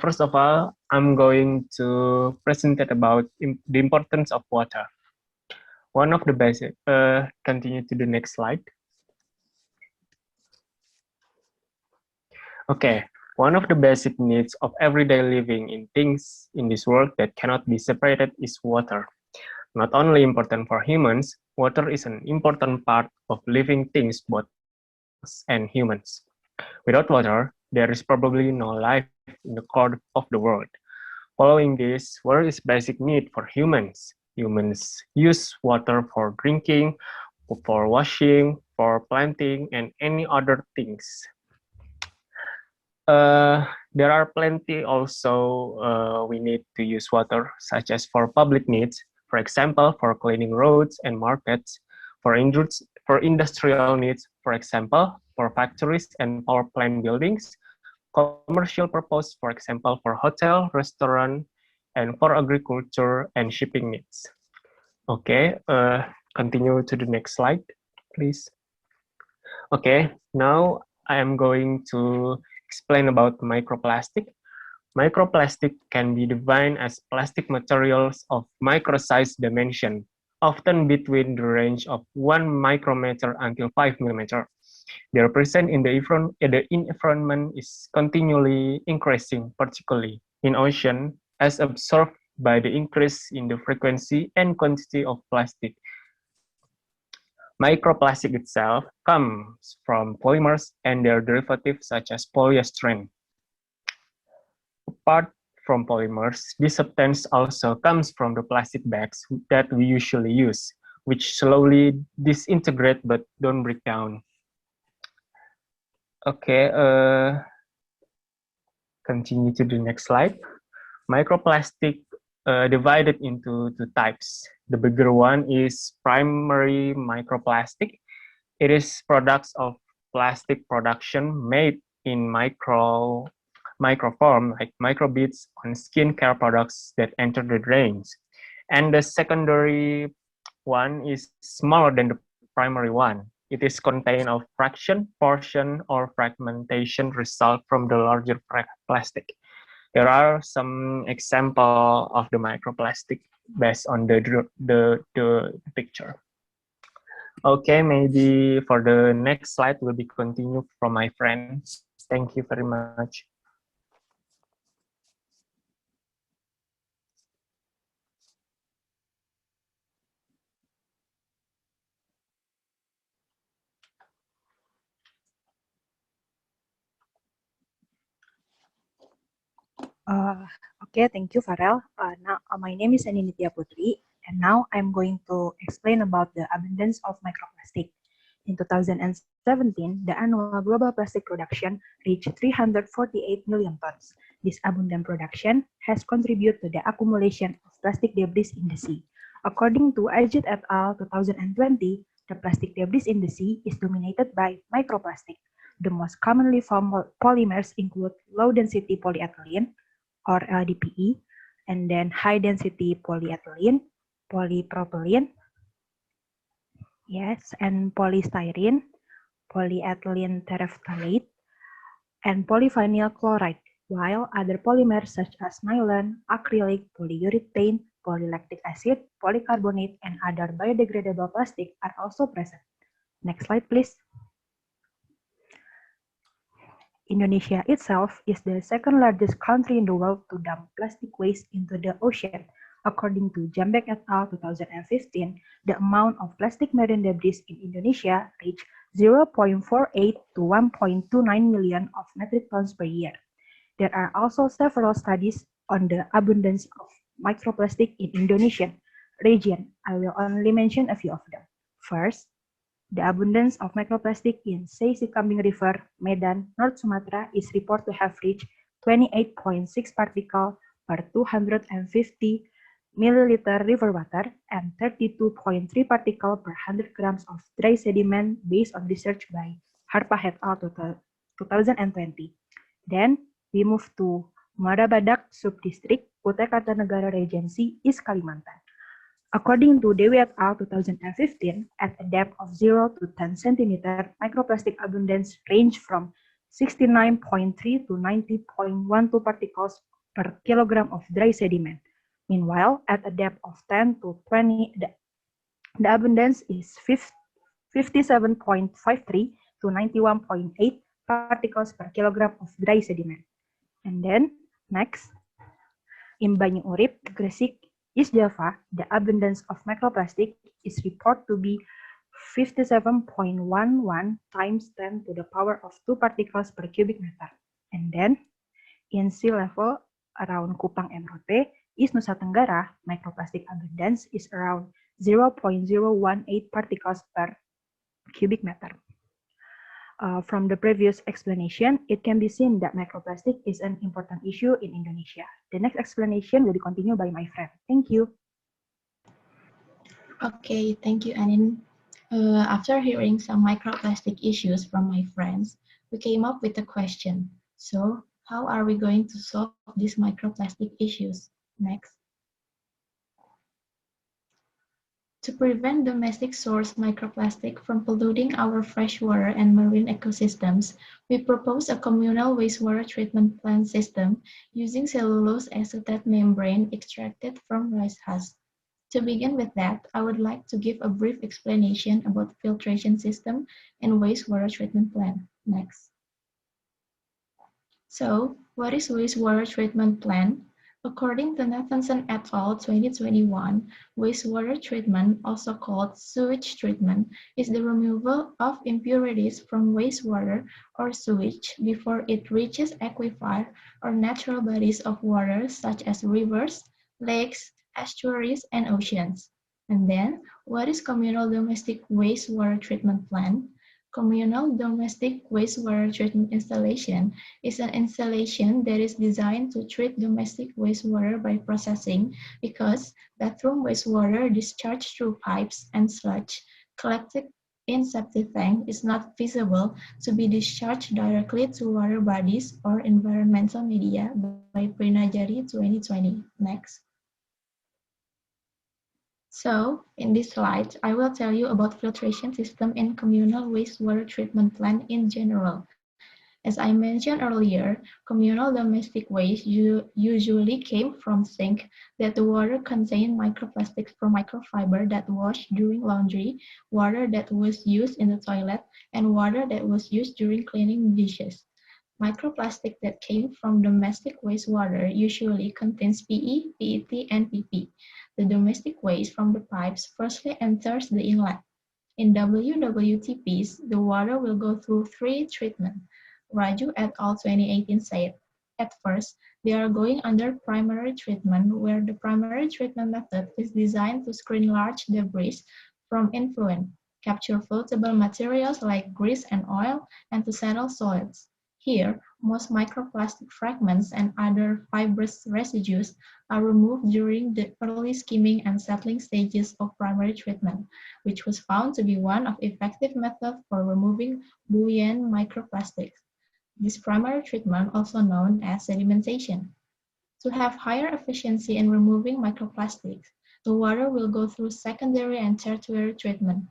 first of all, I'm going to present about the importance of water. One of the basic, continue to the next slide. Okay, one of the basic needs of everyday living in things in this world that cannot be separated is water. Not only important for humans, water is an important part of living things, both animals and humans. Without water, there is probably no life in the core of the world. Following this, water is basic need for humans. Humans use water for drinking, for washing, for planting, and any other things. There are plenty also we need to use water, such as for public needs, for example, for cleaning roads and markets, for industrial needs, for example, for factories and power plant buildings, commercial purpose, for example, for hotel, restaurant, and for agriculture and shipping needs. Okay, continue to the next slide, please. Okay, now I am going to explain about microplastic. Microplastic can be defined as plastic materials of micro-size dimension, often between the range of 1 micrometer until 5 millimeter. Their presence in the environment is continually increasing, particularly in ocean, as observed by the increase in the frequency and quantity of plastic. Microplastic itself comes from polymers and their derivatives such as polyester. Apart from polymers, this substance also comes from the plastic bags that we usually use, which slowly disintegrate but don't break down. Okay, continue to the next slide. Microplastic divided into two types. The bigger one is primary microplastic. It is products of plastic production made in microform, like microbeads on skincare products that enter the drains. And the secondary one is smaller than the primary one. It is contained of fraction, portion, or fragmentation result from the larger plastic. There are some example of the microplastic based on the picture. Okay, maybe for the next slide will be continued from my friends. Thank you very much. Okay, thank you, Farel. Now, my name is Anindya Putri, and now I'm going to explain about the abundance of microplastic. In 2017, the annual global plastic production reached 348 million tons. This abundant production has contributed to the accumulation of plastic debris in the sea. According to Ajit et al. 2020, the plastic debris in the sea is dominated by microplastic. The most commonly formed polymers include low-density polyethylene, or LDPE, and then high-density polyethylene, polypropylene, yes, and polystyrene, polyethylene terephthalate, and polyvinyl chloride, while other polymers such as nylon, acrylic, polyurethane, polylactic acid, polycarbonate, and other biodegradable plastic are also present. Next slide, please. Indonesia itself is the second largest country in the world to dump plastic waste into the ocean. According to Jambek et al. 2015, the amount of plastic marine debris in Indonesia reached 0.48 to 1.29 million of metric tons per year. There are also several studies on the abundance of microplastic in Indonesian region. I will only mention a few of them. First, the abundance of microplastic in Sei Sikambing River, Medan, North Sumatra is reported to have reached 28.6 particles per 250 milliliter river water and 32.3 particles per 100 grams of dry sediment based on research by Harpa et al. 2020. Then we move to Muara Badak Subdistrict, Kutai Kartanegara Regency, East Kalimantan. According to Dewi et al. 2015, at a depth of 0 to 10 centimeter, microplastic abundance range from 69.3 to 90.12 particles per kilogram of dry sediment. Meanwhile, at a depth of 10 to 20, the abundance is 57.53 to 91.8 particles per kilogram of dry sediment. And then, next, in Banyu Urip, Gresik, East Java, the abundance of microplastic is reported to be 57.11 times 10 to the power of 2 particles per cubic meter. And then, in sea level around Kupang and Rote, East Nusa Tenggara, microplastic abundance is around 0.018 particles per cubic meter. From the previous explanation, it can be seen that microplastic is an important issue in Indonesia. The next explanation will be continued by my friend. Thank you. Okay, thank you, Anin. After hearing some microplastic issues from my friends, we came up with a question. So, how are we going to solve these microplastic issues? Next. To prevent domestic source microplastic from polluting our freshwater and marine ecosystems, we propose a communal wastewater treatment plant system using cellulose acetate membrane extracted from rice husk. To begin with that, I would like to give a brief explanation about filtration system and wastewater treatment plant. Next. So, what is wastewater treatment plant? According to Nathanson et al. 2021, wastewater treatment, also called sewage treatment, is the removal of impurities from wastewater or sewage before it reaches aquifer or natural bodies of water such as rivers, lakes, estuaries, and oceans. And then, what is communal domestic wastewater treatment plant? Communal domestic wastewater treatment installation is an installation that is designed to treat domestic wastewater by processing because bathroom wastewater discharged through pipes and sludge collected in septic tank is not feasible to be discharged directly to water bodies or environmental media by Prinajari 2020. Next. So, in this slide, I will tell you about filtration system and communal wastewater treatment plant in general. As I mentioned earlier, communal domestic waste usually came from sink that the water contained microplastics from microfiber that washed during laundry, water that was used in the toilet, and water that was used during cleaning dishes. Microplastic that came from domestic wastewater usually contains PE, PET, and PP. The domestic waste from the pipes firstly enters the inlet. In WWTPs, the water will go through 3 treatments. Raju et al. 2018 said, at first, they are going under primary treatment, where the primary treatment method is designed to screen large debris from influent, capture floatable materials like grease and oil, and to settle solids. Here, most microplastic fragments and other fibrous residues are removed during the early skimming and settling stages of primary treatment, which was found to be one of effective methods for removing buoyant microplastics. This primary treatment, also known as sedimentation. To have higher efficiency in removing microplastics, The water will go through secondary and tertiary treatment.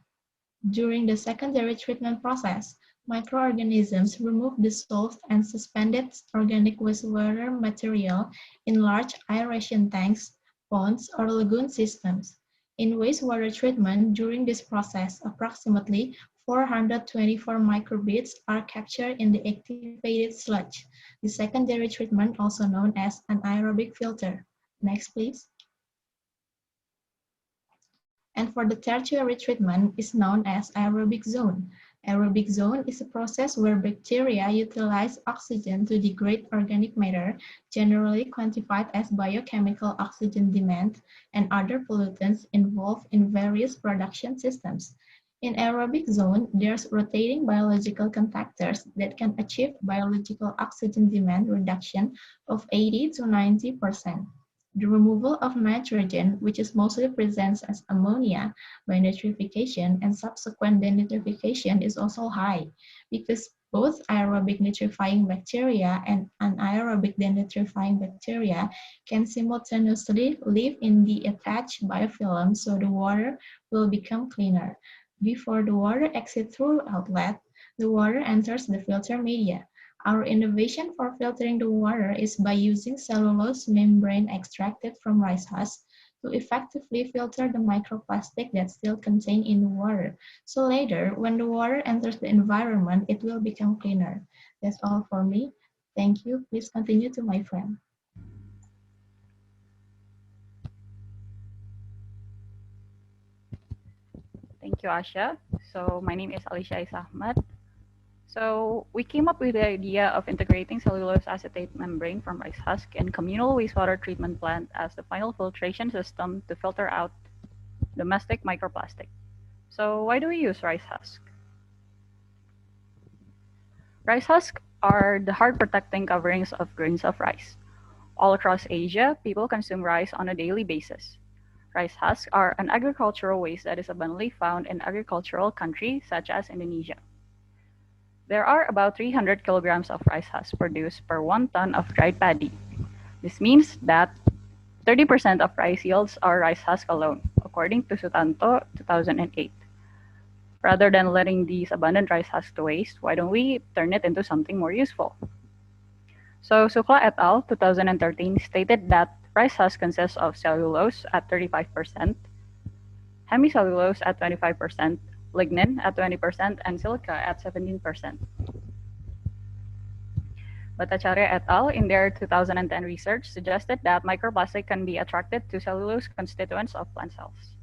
During the secondary treatment process, microorganisms remove dissolved and suspended organic wastewater material in large aeration tanks, ponds, or lagoon systems. In wastewater treatment, during this process, approximately 424 microbeads are captured in the activated sludge. The secondary treatment, also known as anaerobic filter. Next, please. And for the tertiary treatment is known as aerobic zone. Aerobic zone is a process where bacteria utilize oxygen to degrade organic matter, generally quantified as biochemical oxygen demand and other pollutants involved in various production systems. In aerobic zone, there's rotating biological contactors that can achieve biological oxygen demand reduction of 80 to 90%. The removal of nitrogen, which is mostly present as ammonia by nitrification and subsequent denitrification, is also high because both aerobic nitrifying bacteria and anaerobic denitrifying bacteria can simultaneously live in the attached biofilm, so the water will become cleaner. Before the water exits through outlet, the water enters the filter media. Our innovation for filtering the water is by using cellulose membrane extracted from rice husk to effectively filter the microplastic that's still contained in the water. So later, when the water enters the environment, it will become cleaner. That's all for me. Thank you. Please continue to my friend. Thank you, Asha. So my name is Alicia Ahmad. So we came up with the idea of integrating cellulose acetate membrane from rice husk and communal wastewater treatment plant as the final filtration system to filter out domestic microplastic. So why do we use rice husk? Rice husks are the hard protecting coverings of grains of rice. All across Asia, people consume rice on a daily basis. Rice husks are an agricultural waste that is abundantly found in agricultural countries such as Indonesia. There are about 300 kilograms of rice husk produced per 1 ton of dried paddy. This means that 30% of rice yields are rice husk alone, according to Sutanto 2008. Rather than letting these abundant rice husks to waste, why don't we turn it into something more useful? So Sukla et al. 2013 stated that rice husk consists of cellulose at 35%, hemicellulose at 25%, lignin at 20%, and silica at 17%. Bhattacharya et al. In their 2010 research suggested that microplastic can be attracted to cellulose constituents of plant cells.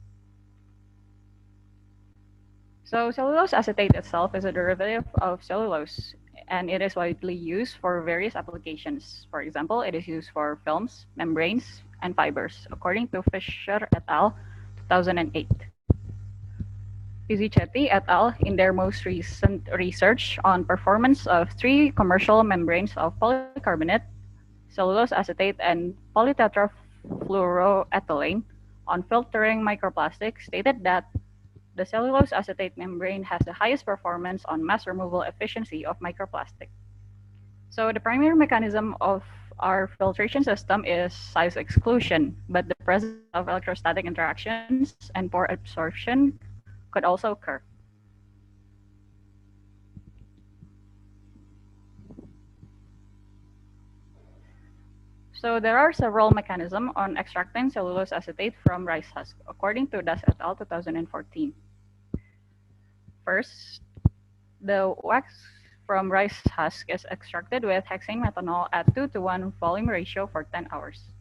So cellulose acetate itself is a derivative of cellulose, and it is widely used for various applications. For example, it is used for films, membranes, and fibers, according to Fisher et al. 2008. Pizzichetti et al. In their most recent research on performance of 3 commercial membranes of polycarbonate, cellulose acetate, and polytetrafluoroethylene on filtering microplastics stated that the cellulose acetate membrane has the highest performance on mass removal efficiency of microplastic. So the primary mechanism of our filtration system is size exclusion, but the presence of electrostatic interactions and pore absorption could also occur. So there are several mechanisms on extracting cellulose acetate from rice husk, according to Das et al. 2014. First, the wax from rice husk is extracted with hexane methanol at 2:1 volume ratio for 10 hours.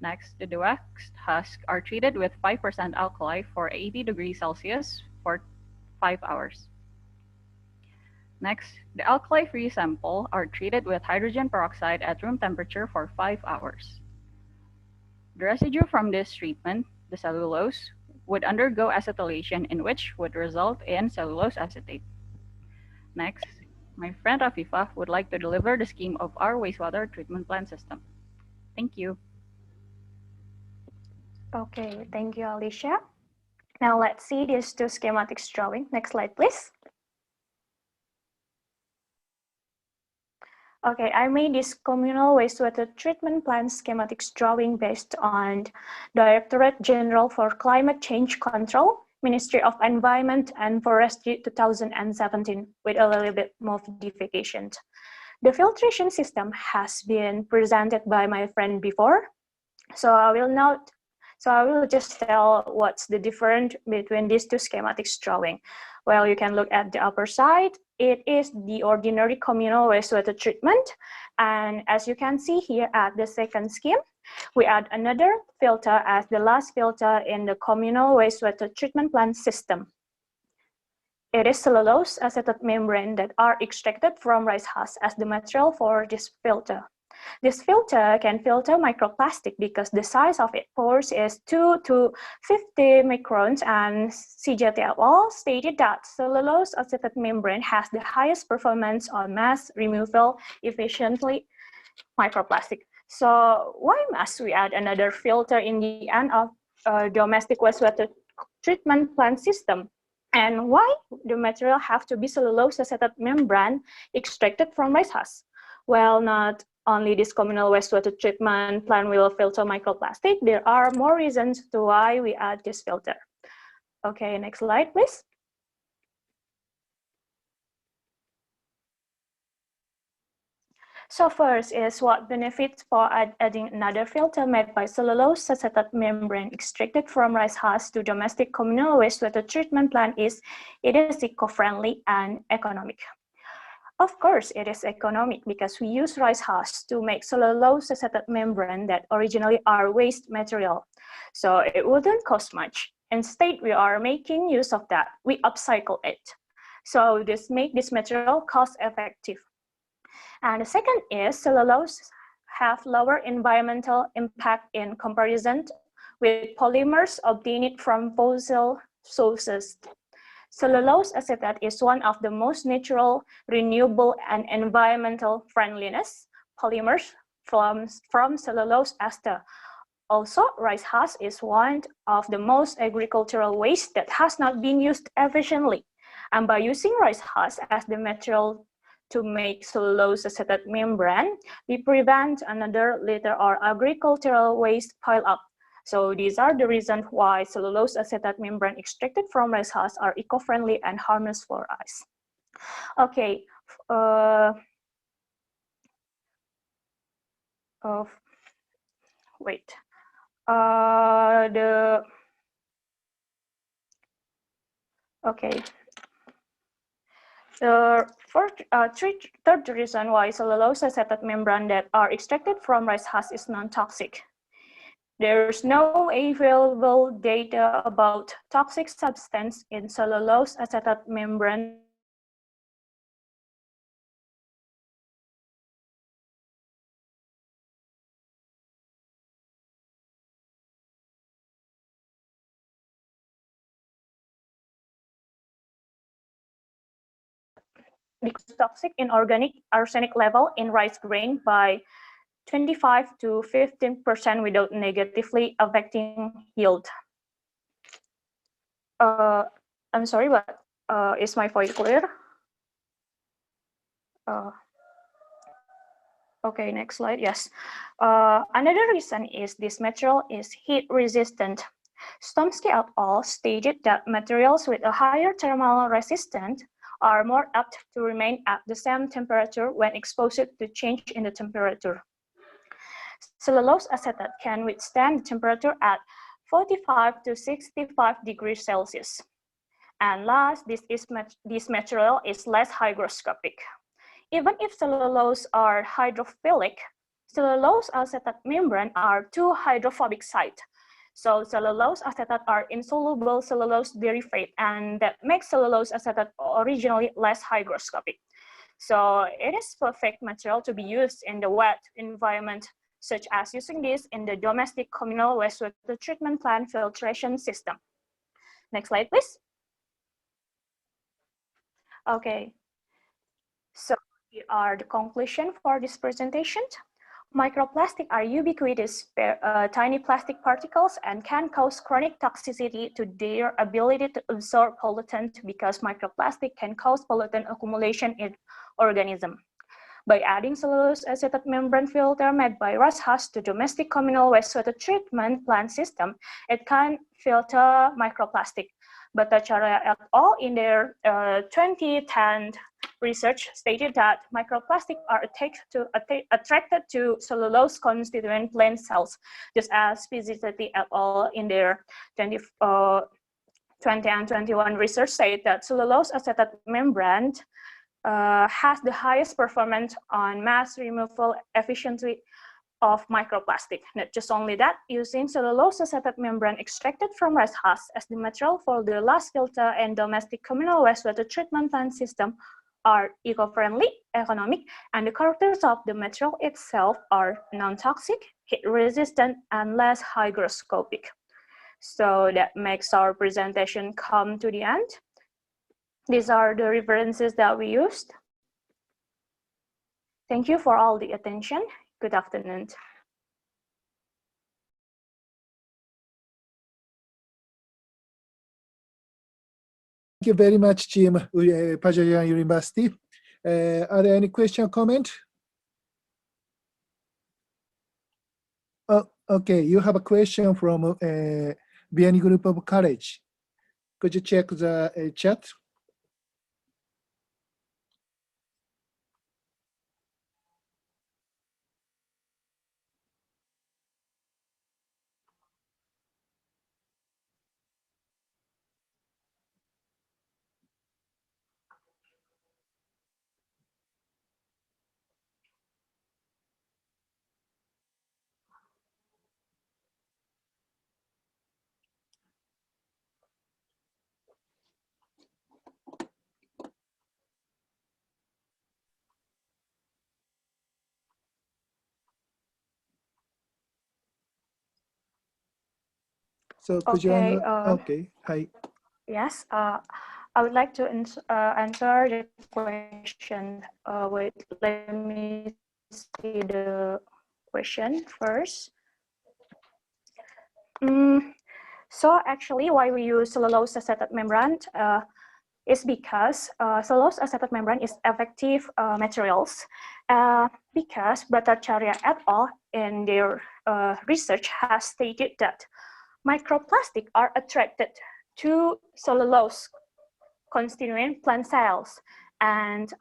Next, the dewaxed husks are treated with 5% alkali for 80 degrees Celsius for 5 hours. Next, the alkali-free sample are treated with hydrogen peroxide at room temperature for 5 hours. The residue from this treatment, the cellulose, would undergo acetylation, in which would result in cellulose acetate. Next, my friend Rafifa would like to deliver the scheme of our wastewater treatment plant system. Thank you. Okay, thank you, Alicia. Now let's see these 2 schematics drawing. Next slide, please. Okay, I made this communal wastewater treatment plant schematics drawing based on Directorate General for Climate Change Control, Ministry of Environment and Forestry 2017 with a little bit modifications. The filtration system has been presented by my friend before, so I will just tell what's the difference between these two schematics drawing. Well, you can look at the upper side. It is the ordinary communal wastewater treatment. And as you can see here at the second scheme, we add another filter as the last filter in the communal wastewater treatment plant system. It is cellulose acetate membrane that are extracted from rice husk as the material for this filter. This filter can filter microplastic because the size of its pores is 2 to 50 microns, and CJT et al. Stated that cellulose acetate membrane has the highest performance on mass removal efficiently microplastic. So why must we add another filter in the end of domestic wastewater treatment plant system? And why the material have to be cellulose acetate membrane extracted from rice husk? Well, not only this communal wastewater treatment plant will filter microplastic, there are more reasons to why we add this filter. Okay, next slide, please. So first is what benefits for adding another filter made by cellulose acetate membrane extracted from rice husk to domestic communal wastewater treatment plant is it is eco-friendly and economic. Of course, it is economic because we use rice husk to make cellulose acetate membrane that originally are waste material. So it wouldn't cost much. Instead, we are making use of that. We upcycle it. So this make this material cost effective. And the second is cellulose have lower environmental impact in comparison with polymers obtained from fossil sources. Cellulose acetate is one of the most natural, renewable, and environmental friendliness polymers from cellulose ester. Also, rice husk is one of the most agricultural waste that has not been used efficiently. And by using rice husk as the material to make cellulose acetate membrane, we prevent another litter or agricultural waste pile up. So these are the reasons why cellulose acetate membrane extracted from rice husk are eco-friendly and harmless for us. Okay, wait. The third reason why cellulose acetate membrane that are extracted from rice husk is non-toxic. There's no available data about toxic substance in cellulose acetate membrane. Because toxic inorganic arsenic level in rice grain by 25 to 15% without negatively affecting yield. I'm sorry, but is my voice clear? Okay, next slide. Yes. Another reason is this material is heat resistant. Stomsky et al. Stated that materials with a higher thermal resistance are more apt to remain at the same temperature when exposed to change in the temperature. Cellulose acetate can withstand temperature at 45 to 65 degrees Celsius. And last, this material is less hygroscopic. Even if cellulose are hydrophilic, cellulose acetate membrane are two hydrophobic sites. So cellulose acetate are insoluble cellulose derivative, and that makes cellulose acetate originally less hygroscopic. So it is perfect material to be used in the wet environment, such as using this in the domestic communal wastewater treatment plant filtration system. Next slide, please. Okay, so here are the conclusion for this presentation. Microplastics are ubiquitous tiny plastic particles and can cause chronic toxicity to their ability to absorb pollutant because microplastic can cause pollutant accumulation in organism. By adding cellulose acetate membrane filter made by Husk to domestic communal wastewater treatment plant system, it can filter microplastic. Bhattacharya et al. In their 2010 research stated that microplastics are attracted to cellulose constituent plant cells, just as Pizzitetti et al. In their 20 and 21 research said that cellulose acetate membrane has the highest performance on mass removal efficiency of microplastic. Not just only that, using cellulose acetate membrane extracted from rice husk as the material for the last filter and domestic communal wastewater treatment plant system are eco-friendly, economic, and the characters of the material itself are non-toxic, heat-resistant, and less hygroscopic. So that makes our presentation come to the end. These are the references that we used. Thank you for all the attention. Good afternoon. Thank you very much, Jim, Pajajaran University. Are there any question or comment? Oh, okay, you have a question from BNI Group of College. Could you check the chat? So could you okay, hi. Yes, I would like to answer the question. Wait, let me see the question first. So actually, why we use cellulose acetate membrane is because cellulose acetate membrane is effective materials because Bhattacharya et al. In their research has stated that microplastics are attracted to cellulose constituent plant cells, and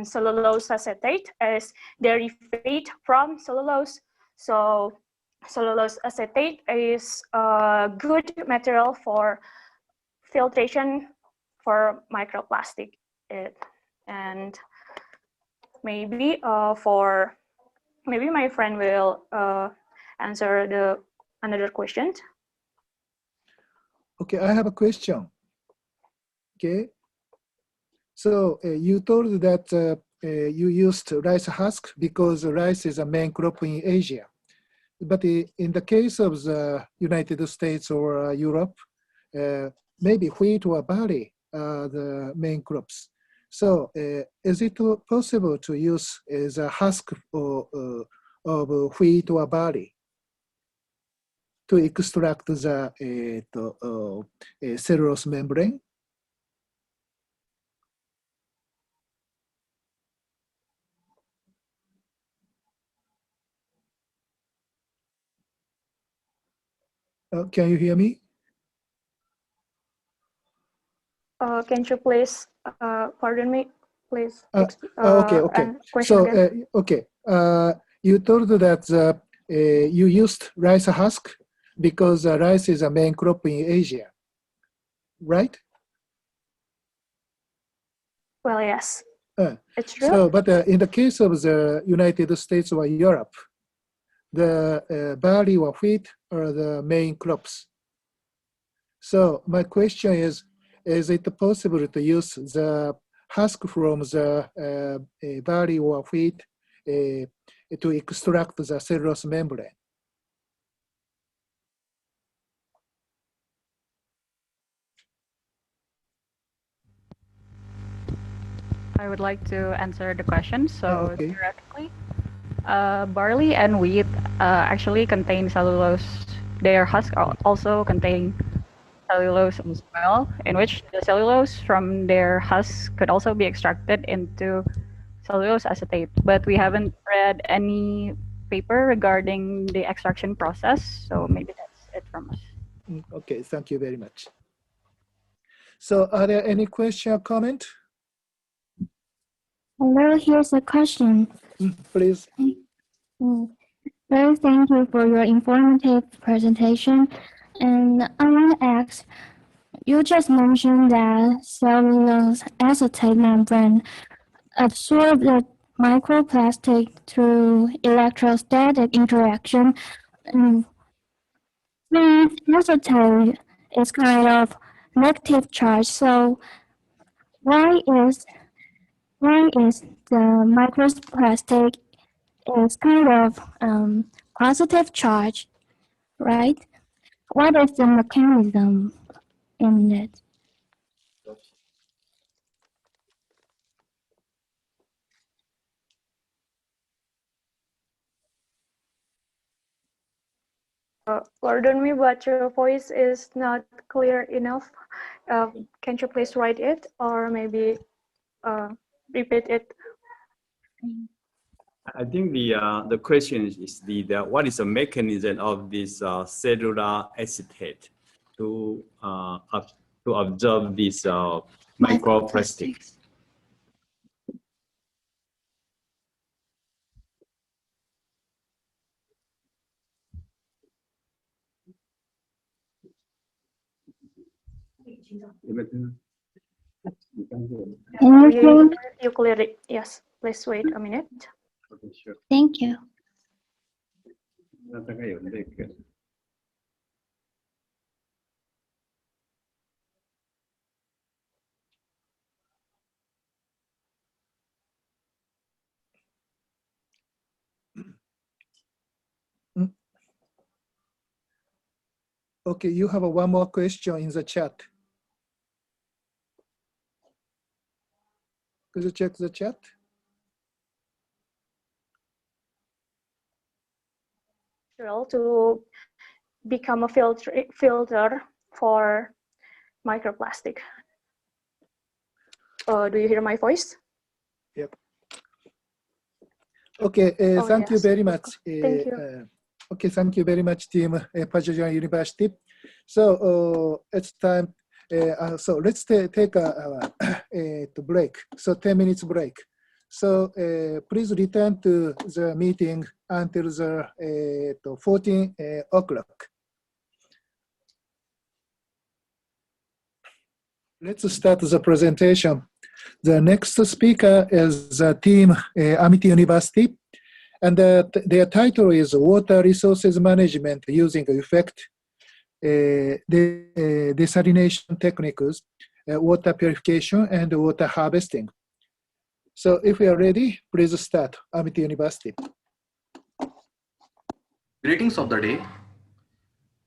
cellulose acetate is derived from cellulose. So cellulose acetate is a good material for filtration for microplastic. And maybe maybe my friend will answer another question. Okay, I have a question. Okay, so you told that you used rice husk because rice is a main crop in Asia. But in the case of the United States or Europe, maybe wheat or barley are the main crops. So is it possible to use the husk of wheat or barley to extract the cellulose membrane? Can you hear me? Can you please, pardon me, please? Okay. So, okay. You told that you used rice husk because rice is a main crop in Asia, right? Well, yes, it's true. So, but in the case of the United States or Europe, the barley or wheat are the main crops. So my question is it possible to use the husk from the barley or wheat to extract the cellulose membrane? I would like to answer the question. So theoretically, barley and wheat actually contain cellulose. Their husks also contain cellulose as well, in which the cellulose from their husks could also be extracted into cellulose acetate, but we haven't read any paper regarding the extraction process. So maybe that's it from us. Okay, thank you very much. So are there any question or comment? Hello, here's a question. Please. Well, thank you for your informative presentation. And I want to ask, you just mentioned that cellulose acetate membrane absorbs the microplastic through electrostatic interaction. And acetate is kind of negative charge, so why is the microplastic is kind of positive charge, right? What is the mechanism in it? Pardon me, but your voice is not clear enough. Can you please write it or maybe repeat it? I think the question is what is the mechanism of this cellular acetate to absorb these microplastics? You clear it. Yes, please wait a minute. Okay, sure. Thank you. Okay, you have one more question in the chat. Could you check the chat? To become a filter for microplastic. Do you hear my voice? Yep. Okay, thank you very much. Thank you. Okay, thank you very much, team Pajajaran University. So it's time. So let's take a break. So 10 minutes break. So please return to the meeting until the 14 o'clock. Let's start the presentation. The next speaker is team Amity University, and their title is Water Resources Management Using Effect Desalination Techniques, Water Purification, and Water Harvesting. So if we are ready, please start, Amity University. Greetings of the day.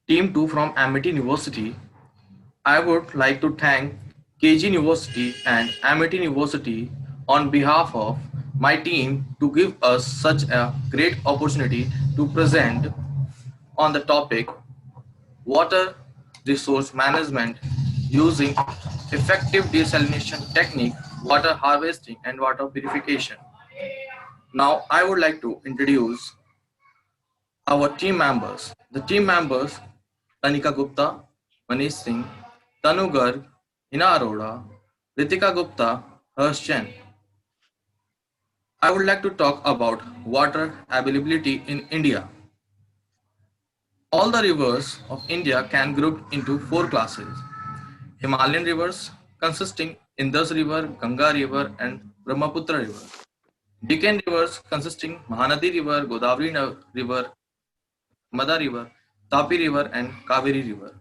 Team 2 from Amity University. I would like to thank KG University and Amity University on behalf of my team to give us such a great opportunity to present on the topic water resource management using effective desalination technique, water harvesting and water purification. Now I would like to introduce our team members. The team members Tanika Gupta, Manish Singh, Tanu Garg, Hina Arora, Ritika Gupta, Harsh Chen. I would like to talk about water availability in India. All the rivers of India can group into 4 classes. Himalayan rivers consisting Indus River, Ganga River and Brahmaputra River. Deccan rivers consisting Mahanadi River, Godavari River, Narmada River, Tapi River and Kaveri River.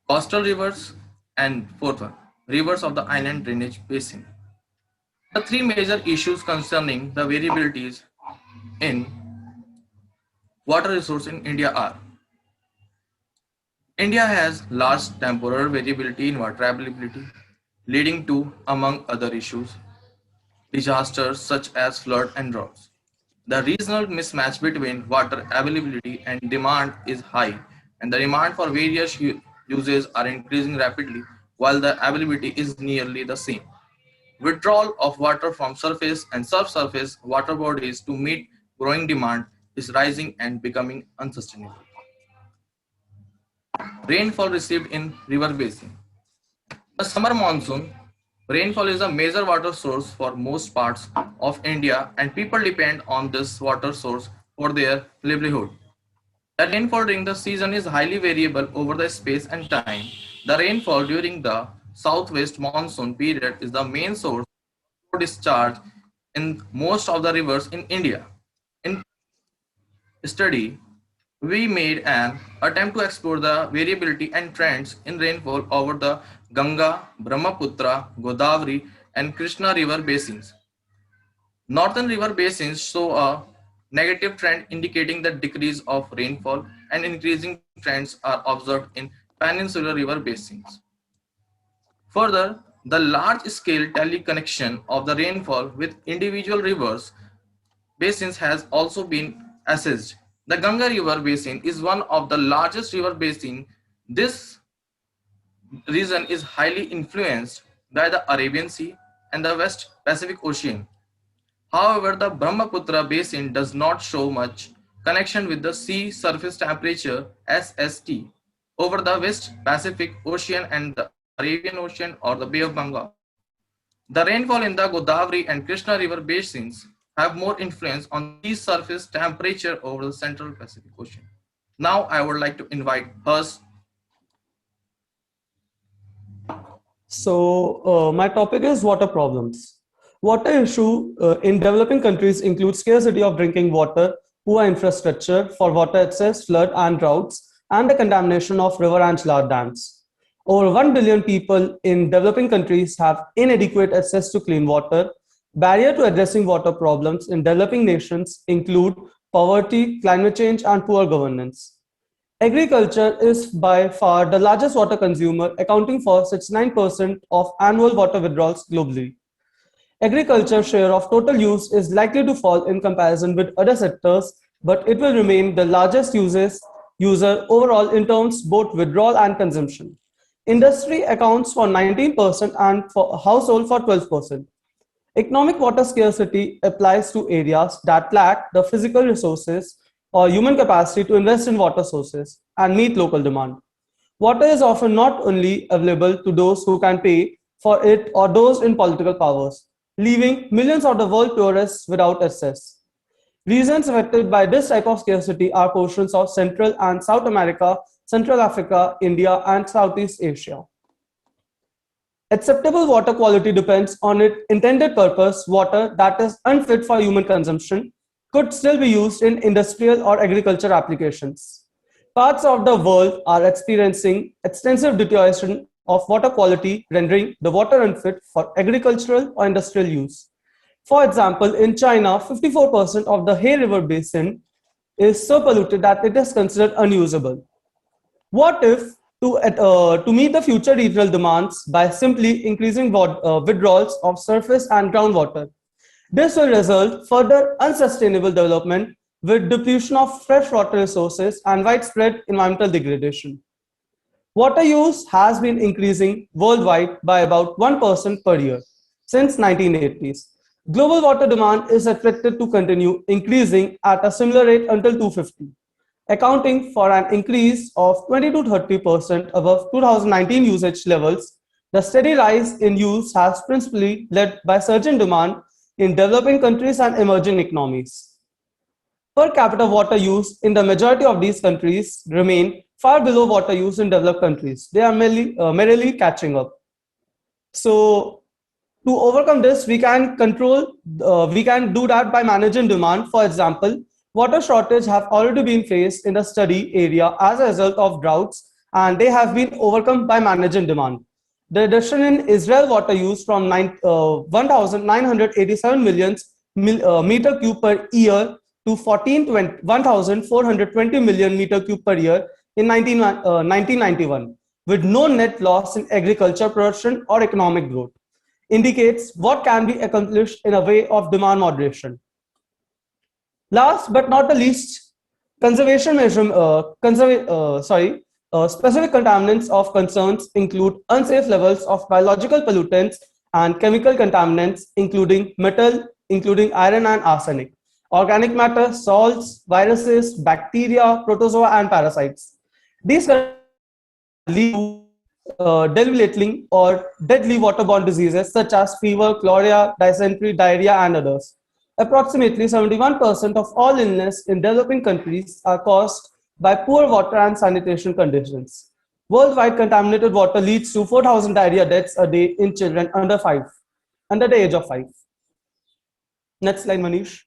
Coastal rivers and fourth one, rivers of the island drainage basin. The 3 major issues concerning the variabilities in water resource in India are: India has large temporal variability in water availability, leading to, among other issues, disasters such as flood and droughts. The regional mismatch between water availability and demand is high, and the demand for various uses are increasing rapidly while the availability is nearly the same. withdrawal of water from surface and subsurface water bodies to meet growing demand is rising and becoming unsustainable. Rainfall received in river basin. The summer monsoon rainfall is a major water source for most parts of India, and people depend on this water source for their livelihood. The rainfall during the season is highly variable over the space and time. The rainfall during the southwest monsoon period is the main source of discharge in most of the rivers in India. In study, we made an attempt to explore the variability and trends in rainfall over the Ganga, Brahmaputra, Godavari, and Krishna river basins. Northern river basins show a negative trend indicating the decrease of rainfall, and increasing trends are observed in peninsular river basins. Further, the large-scale teleconnection of the rainfall with individual rivers basins has also been assessed. The Ganga River Basin is one of the largest river basins. This region is highly influenced by the Arabian Sea and the West Pacific Ocean. However, the Brahmaputra Basin does not show much connection with the sea surface temperature (SST) over the West Pacific Ocean and the Arabian Ocean or the Bay of Bengal. The rainfall in the Godavari and Krishna river basins have more influence on the sea surface temperature over the Central Pacific Ocean. Now I would like to invite Husk. So my topic is water problems. Water issue in developing countries include scarcity of drinking water, poor infrastructure for water access, flood and droughts, and the contamination of river and large dams. Over 1 billion people in developing countries have inadequate access to clean water. Barrier to addressing water problems in developing nations include poverty, climate change, and poor governance. Agriculture is by far the largest water consumer, accounting for 69% of annual water withdrawals globally. Agriculture share of total use is likely to fall in comparison with other sectors, but it will remain the largest user overall in terms both withdrawal and consumption. Industry accounts for 19% and for household for 12%. Economic water scarcity applies to areas that lack the physical resources or human capacity to invest in water sources and meet local demand. Water is often not only available to those who can pay for it or those in political powers, leaving millions of the world tourists without access. Regions affected by this type of scarcity are portions of Central and South America, Central Africa, India, and Southeast Asia. Acceptable water quality depends on its intended purpose. Water that is unfit for human consumption could still be used in industrial or agriculture applications. Parts of the world are experiencing extensive deterioration of water quality, rendering the water unfit for agricultural or industrial use. For example, in China, 54% of the He River basin is so polluted that it is considered unusable. What if, to meet the future regional demands by simply increasing withdrawals of surface and groundwater? This will result further unsustainable development with depletion of freshwater resources and widespread environmental degradation. Water use has been increasing worldwide by about 1% per year since 1980s. Global water demand is expected to continue increasing at a similar rate until 2050, accounting for an increase of 20 to 30% above 2019 usage levels. The steady rise in use has principally led by surging demand in developing countries and emerging economies. Per capita water use in the majority of these countries remain far below water use in developed countries. They are merely catching up. So to overcome this, we can do that by managing demand. For example, water shortage have already been faced in the study area as a result of droughts, and they have been overcome by managing demand. The reduction in Israel water use from 1,987 million meter cube per year to 1,420 million meter cube per year in 1991, with no net loss in agriculture production or economic growth, indicates what can be accomplished in a way of demand moderation. Last but not the least, specific contaminants of concerns include unsafe levels of biological pollutants and chemical contaminants, including metal, including iron and arsenic, organic matter, salts, viruses, bacteria, protozoa, and parasites. These contaminants can lead to debilitating or deadly waterborne diseases such as fever, cholera, dysentery, diarrhea, and others. Approximately 71% of all illness in developing countries are caused by poor water and sanitation conditions. Worldwide, contaminated water leads to 4,000 diarrhea deaths a day in children under the age of 5. Next slide, Manish.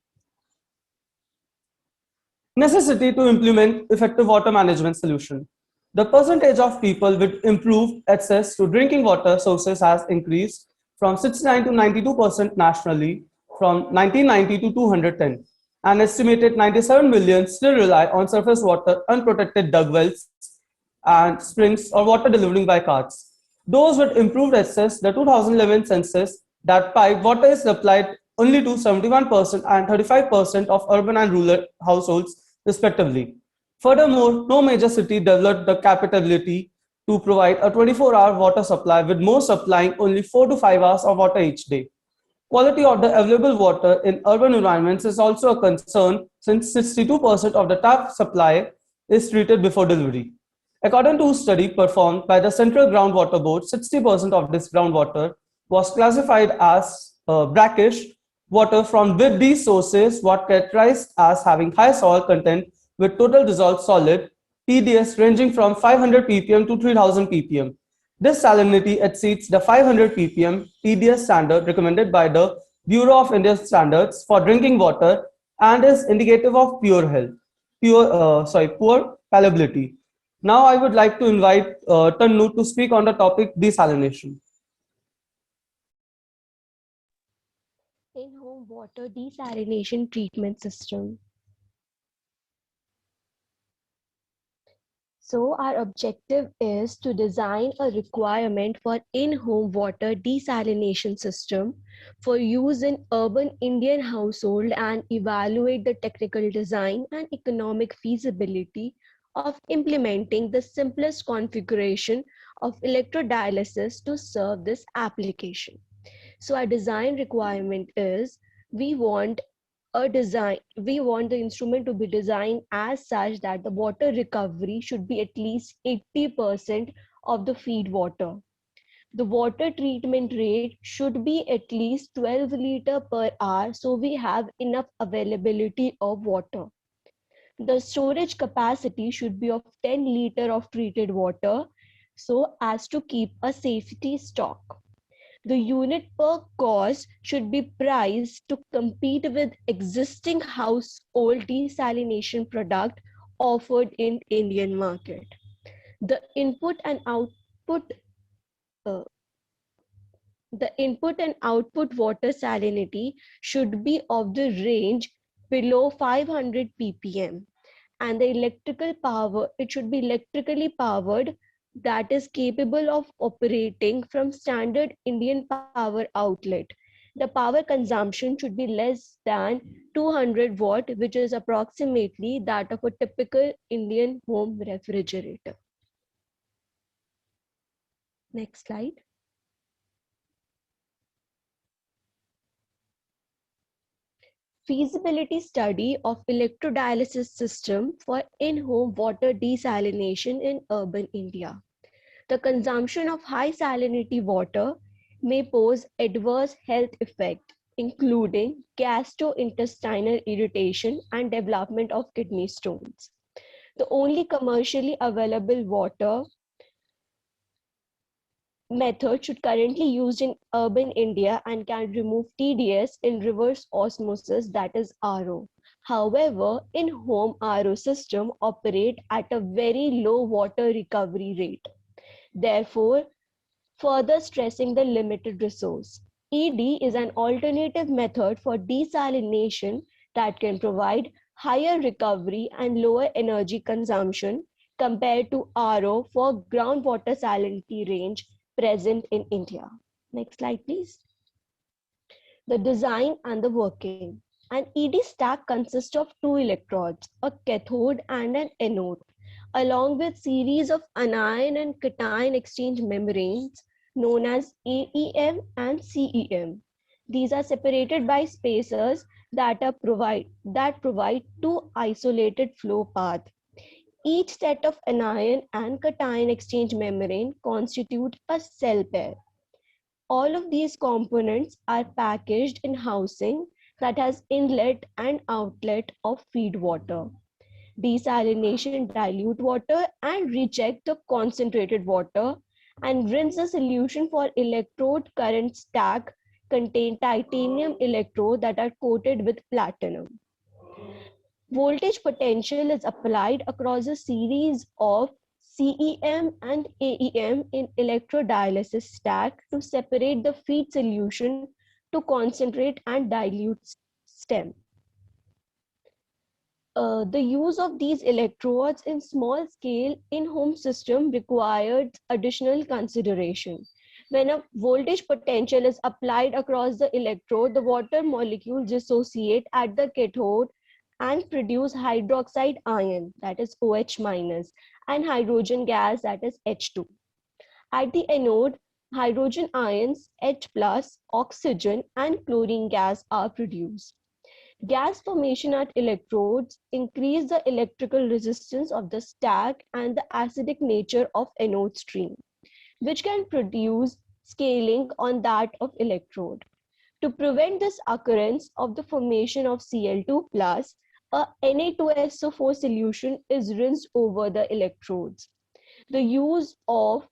Necessity to implement effective water management solution. The percentage of people with improved access to drinking water sources has increased from 69 to 92% nationally from 1990 to 210. An estimated 97 million still rely on surface water, unprotected dug wells, and springs or water delivering by carts. Those with improved access, the 2011 census, that piped water is supplied only to 71% and 35% of urban and rural households, respectively. Furthermore, no major city developed the capability to provide a 24-hour water supply, with most supplying only 4 to 5 hours of water each day. Quality of the available water in urban environments is also a concern, since 62% of the tap supply is treated before delivery. According to a study performed by the Central Groundwater Board, 60% of this groundwater was classified as brackish water from with these sources were characterized as having high salt content with total dissolved solid TDS ranging from 500 ppm to 3000 ppm. This salinity exceeds the 500 ppm TDS standard recommended by the Bureau of Indian Standards for drinking water and is indicative of poor palatability. Now I would like to invite Tannu to speak on the topic desalination. In-home water desalination treatment system. So our objective is to design a requirement for in-home water desalination system for use in urban Indian household and evaluate the technical design and economic feasibility of implementing the simplest configuration of electrodialysis to serve this application. So our design requirement is we want the instrument to be designed as such that the water recovery should be at least 80% of the feed water. The water treatment rate should be at least 12 liter per hour, so we have enough availability of water. The storage capacity should be of 10 liter of treated water, so as to keep a safety stock. The unit per cost should be priced to compete with existing household desalination product offered in Indian market. The input and output water salinity should be of the range below 500 ppm, and the it should be electrically powered, that is capable of operating from standard Indian power outlet. The power consumption should be less than 200 watt, which is approximately that of a typical Indian home refrigerator. Next slide. Feasibility study of electrodialysis system for in-home water desalination in urban India. The consumption of high salinity water may pose adverse health effects, including gastrointestinal irritation and development of kidney stones. The only commercially available water method should currently used in urban India and can remove TDS in reverse osmosis, that is RO. However, in-home RO system operate at a very low water recovery rate, therefore further stressing the limited resource. ED is an alternative method for desalination that can provide higher recovery and lower energy consumption compared to RO for groundwater salinity range present in India. Next slide, please. The design and the working. An ED stack consists of two electrodes, a cathode and an anode, along with series of anion and cation exchange membranes known as AEM and CEM. These are separated by spacers that provide two isolated flow paths. Each set of anion and cation exchange membrane constitute a cell pair. All of these components are packaged in housing that has inlet and outlet of feed water. Desalination dilute water and reject the concentrated water, and rinse the solution for electrode current stack contain titanium electrode that are coated with platinum. Voltage potential is applied across a series of CEM and AEM in electrodialysis stack to separate the feed solution to concentrate and dilute stem. The use of these electrodes in small scale in-home system required additional consideration. When a voltage potential is applied across the electrode, the water molecules dissociate at the cathode and produce hydroxide ion, that is OH minus, and hydrogen gas, that is H2. At the anode, hydrogen ions, H plus, oxygen, and chlorine gas are produced. Gas formation at electrodes increase the electrical resistance of the stack and the acidic nature of anode stream, which can produce scaling on that of electrode. To prevent this occurrence of the formation of Cl2 plus, a Na2SO4 solution is rinsed over the electrodes. The use of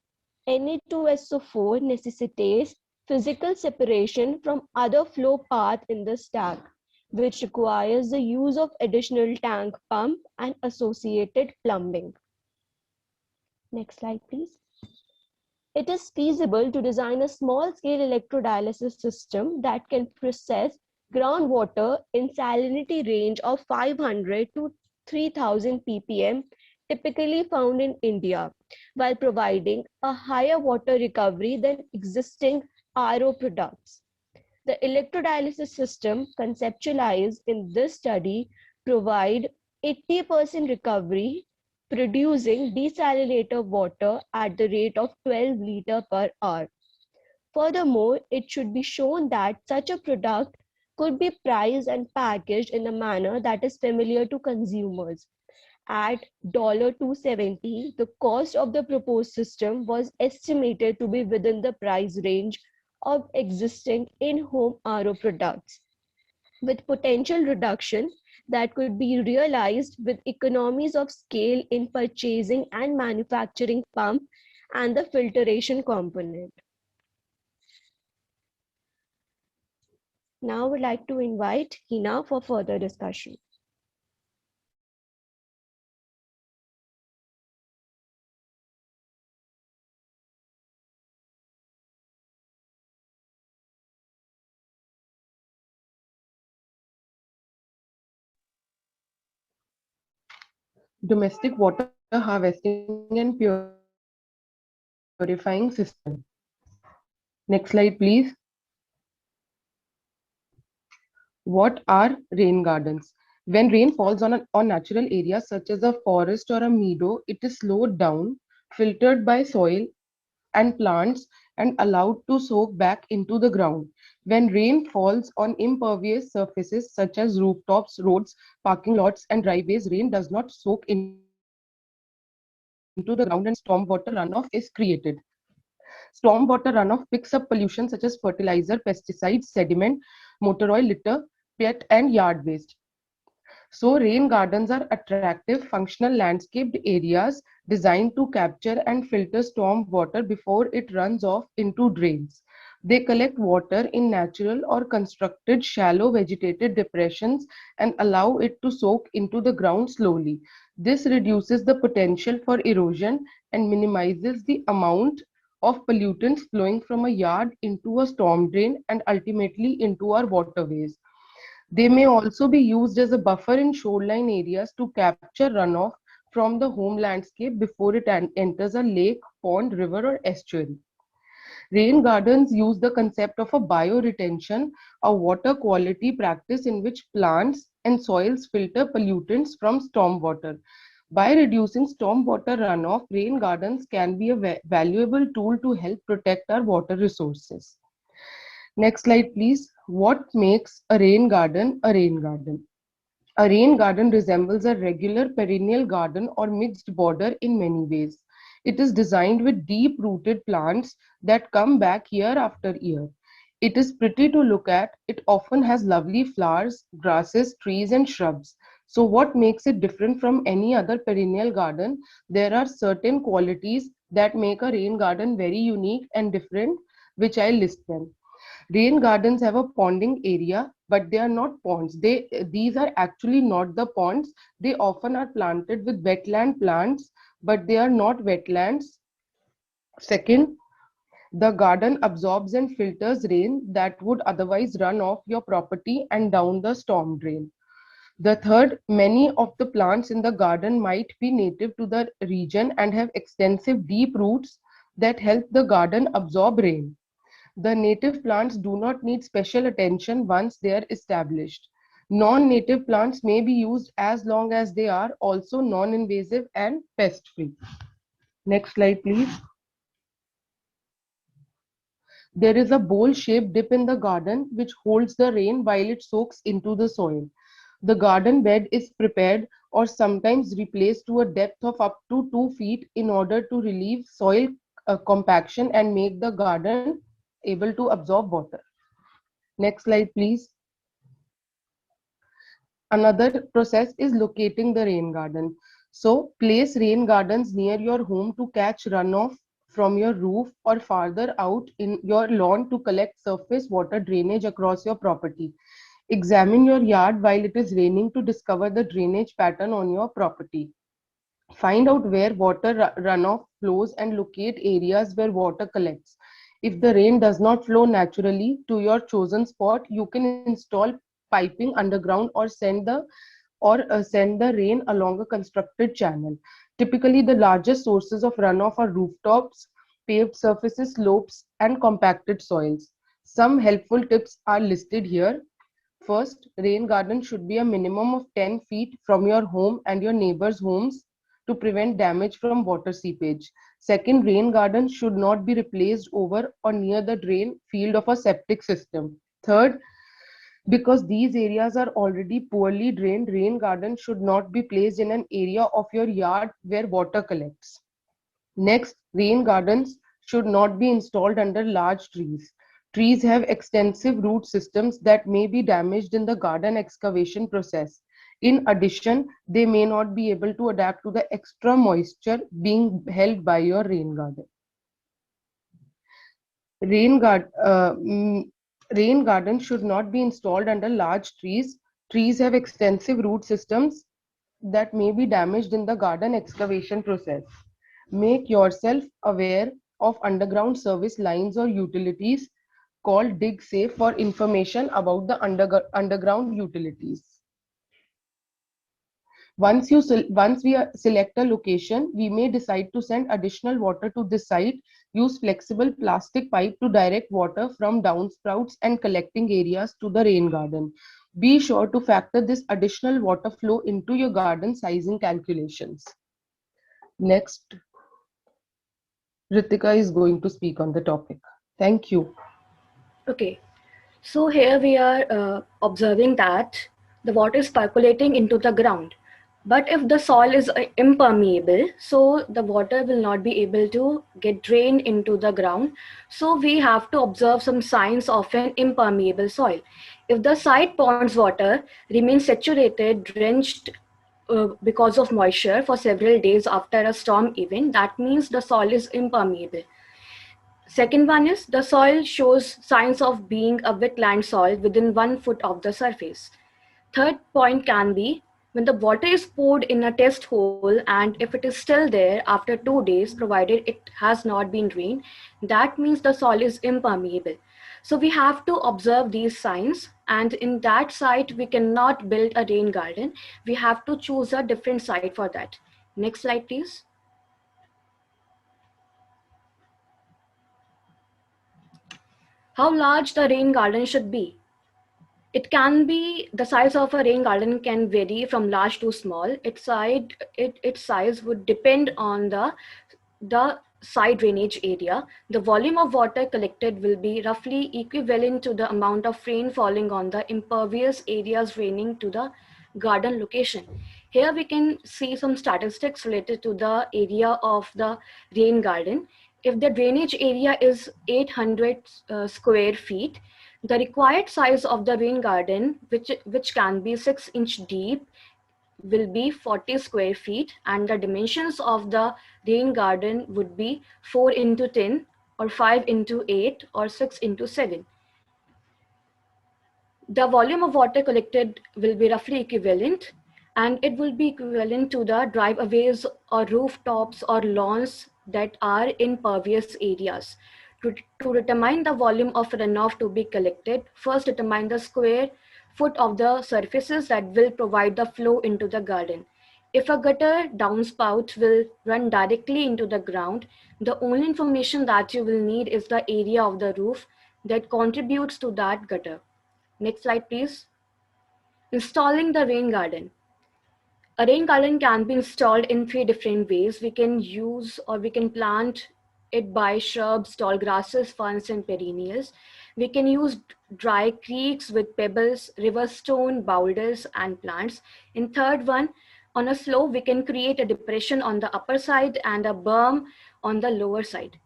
Na2SO4 necessitates physical separation from other flow path in the stack, which requires the use of additional tank pump and associated plumbing. Next slide, please. It is feasible to design a small-scale electrodialysis system that can process groundwater in salinity range of 500 to 3000 ppm, typically found in India, while providing a higher water recovery than existing RO products. The electrodialysis system conceptualized in this study provide 80% recovery, producing desalinator water at the rate of 12 liters per hour. Furthermore, it should be shown that such a product could be priced and packaged in a manner that is familiar to consumers. At $270, the cost of the proposed system was estimated to be within the price range of existing in-home RO products, with potential reduction that could be realized with economies of scale in purchasing and manufacturing pump and the filtration component. Now I would like to invite Hina for further discussion. Domestic water harvesting and purifying system. Next slide, please. What are rain gardens? When rain falls on natural areas such as a forest or a meadow, it is slowed down, filtered by soil and plants, and allowed to soak back into the ground. When rain falls on impervious surfaces such as rooftops, roads, parking lots, and driveways, rain does not soak into the ground and stormwater runoff is created. Stormwater runoff picks up pollution such as fertilizer, pesticides, sediment, motor oil, litter, pet, and yard waste. So rain gardens are attractive, functional landscaped areas designed to capture and filter storm water before it runs off into drains. They collect water in natural or constructed shallow vegetated depressions and allow it to soak into the ground slowly. This reduces the potential for erosion and minimizes the amount of pollutants flowing from a yard into a storm drain and ultimately into our waterways. They may also be used as a buffer in shoreline areas to capture runoff from the home landscape before it enters a lake, pond, river, or estuary. Rain gardens use the concept of a bioretention, a water quality practice in which plants and soils filter pollutants from stormwater. By reducing stormwater runoff, rain gardens can be a valuable tool to help protect our water resources. Next slide, please. What makes a rain garden a rain garden? A rain garden resembles a regular perennial garden or mixed border in many ways. It is designed with deep-rooted plants that come back year after year. It is pretty to look at. It often has lovely flowers, grasses, trees, and shrubs. So what makes it different from any other perennial garden? There are certain qualities that make a rain garden very unique and different, which I list them. Rain gardens have a ponding area, but they are not ponds. These are actually not the ponds. They often are planted with wetland plants, but they are not wetlands. Second, the garden absorbs and filters rain that would otherwise run off your property and down the storm drain. The third, many of the plants in the garden might be native to the region and have extensive deep roots that help the garden absorb rain. The native plants do not need special attention once they are established. Non-native plants may be used as long as they are also non-invasive and pest-free. Next slide, please. There is a bowl-shaped dip in the garden which holds the rain while it soaks into the soil. The garden bed is prepared or sometimes replaced to a depth of up to 2 feet in order to relieve soil compaction and make the garden able to absorb water. Next slide, please. Another process is locating the rain garden. So place rain gardens near your home to catch runoff from your roof or farther out in your lawn to collect surface water drainage across your property. Examine your yard while it is raining to discover the drainage pattern on your property. Find out where water runoff flows and locate areas where water collects. If the rain does not flow naturally to your chosen spot, you can install piping underground or send the rain along a constructed channel. Typically, the largest sources of runoff are rooftops, paved surfaces, slopes, and compacted soils. Some helpful tips are listed here. First, rain garden should be a minimum of 10 feet from your home and your neighbors' homes to prevent damage from water seepage. Second, rain gardens should not be replaced over or near the drain field of a septic system. Third, because these areas are already poorly drained, rain gardens should not be placed in an area of your yard where water collects. Next, rain gardens should not be installed under large trees. Trees have extensive root systems that may be damaged in the garden excavation process. In addition, they may not be able to adapt to the extra moisture being held by your rain garden. Rain, guard, uh, mm, Rain gardens should not be installed under large trees. Trees have extensive root systems that may be damaged in the garden excavation process. Make yourself aware of underground service lines or utilities. Call Dig Safe for information about the underground utilities. Once we select a location, we may decide to send additional water to this site. Use flexible plastic pipe to direct water from downspouts and collecting areas to the rain garden. Be sure to factor this additional water flow into your garden sizing calculations. Next, Ritika is going to speak on the topic. Thank you. Okay, so here we are observing that the water is percolating into the ground. But if the soil is impermeable, so the water will not be able to get drained into the ground. So we have to observe some signs of an impermeable soil. If the side pond's water remains saturated, drenched because of moisture for several days after a storm event, that means the soil is impermeable. Second one is the soil shows signs of being a wetland soil within 1 foot of the surface. Third point can be when the water is poured in a test hole and if it is still there after 2 days, provided it has not been drained, that means the soil is impermeable. So we have to observe these signs, and in that site we cannot build a rain garden. We have to choose a different site for that. Next slide, please. How large the rain garden should be. It can be, the size of a rain garden can vary from large to small. Its size would depend on the side drainage area. The volume of water collected will be roughly equivalent to the amount of rain falling on the impervious areas draining to the garden location. Here we can see some statistics related to the area of the rain garden. If the drainage area is 800 square feet, the required size of the rain garden, which can be 6-inch deep, will be 40 square feet, and the dimensions of the rain garden would be 4 into 10 or 5 into 8 or 6 into 7. The volume of water collected will be roughly equivalent, and it will be equivalent to the driveways or rooftops or lawns that are in pervious areas. To determine the volume of runoff to be collected, first determine the square foot of the surfaces that will provide the flow into the garden. If a gutter downspout will run directly into the ground, the only information that you will need is the area of the roof that contributes to that gutter. Next slide, please. Installing the rain garden. A rain garden can be installed in 3 different ways. We can use or we can plant it by shrubs, tall grasses, ferns, and perennials. We can use dry creeks with pebbles, river stone, boulders, and plants. In third one, on a slope, we can create a depression on the upper side and a berm on the lower side.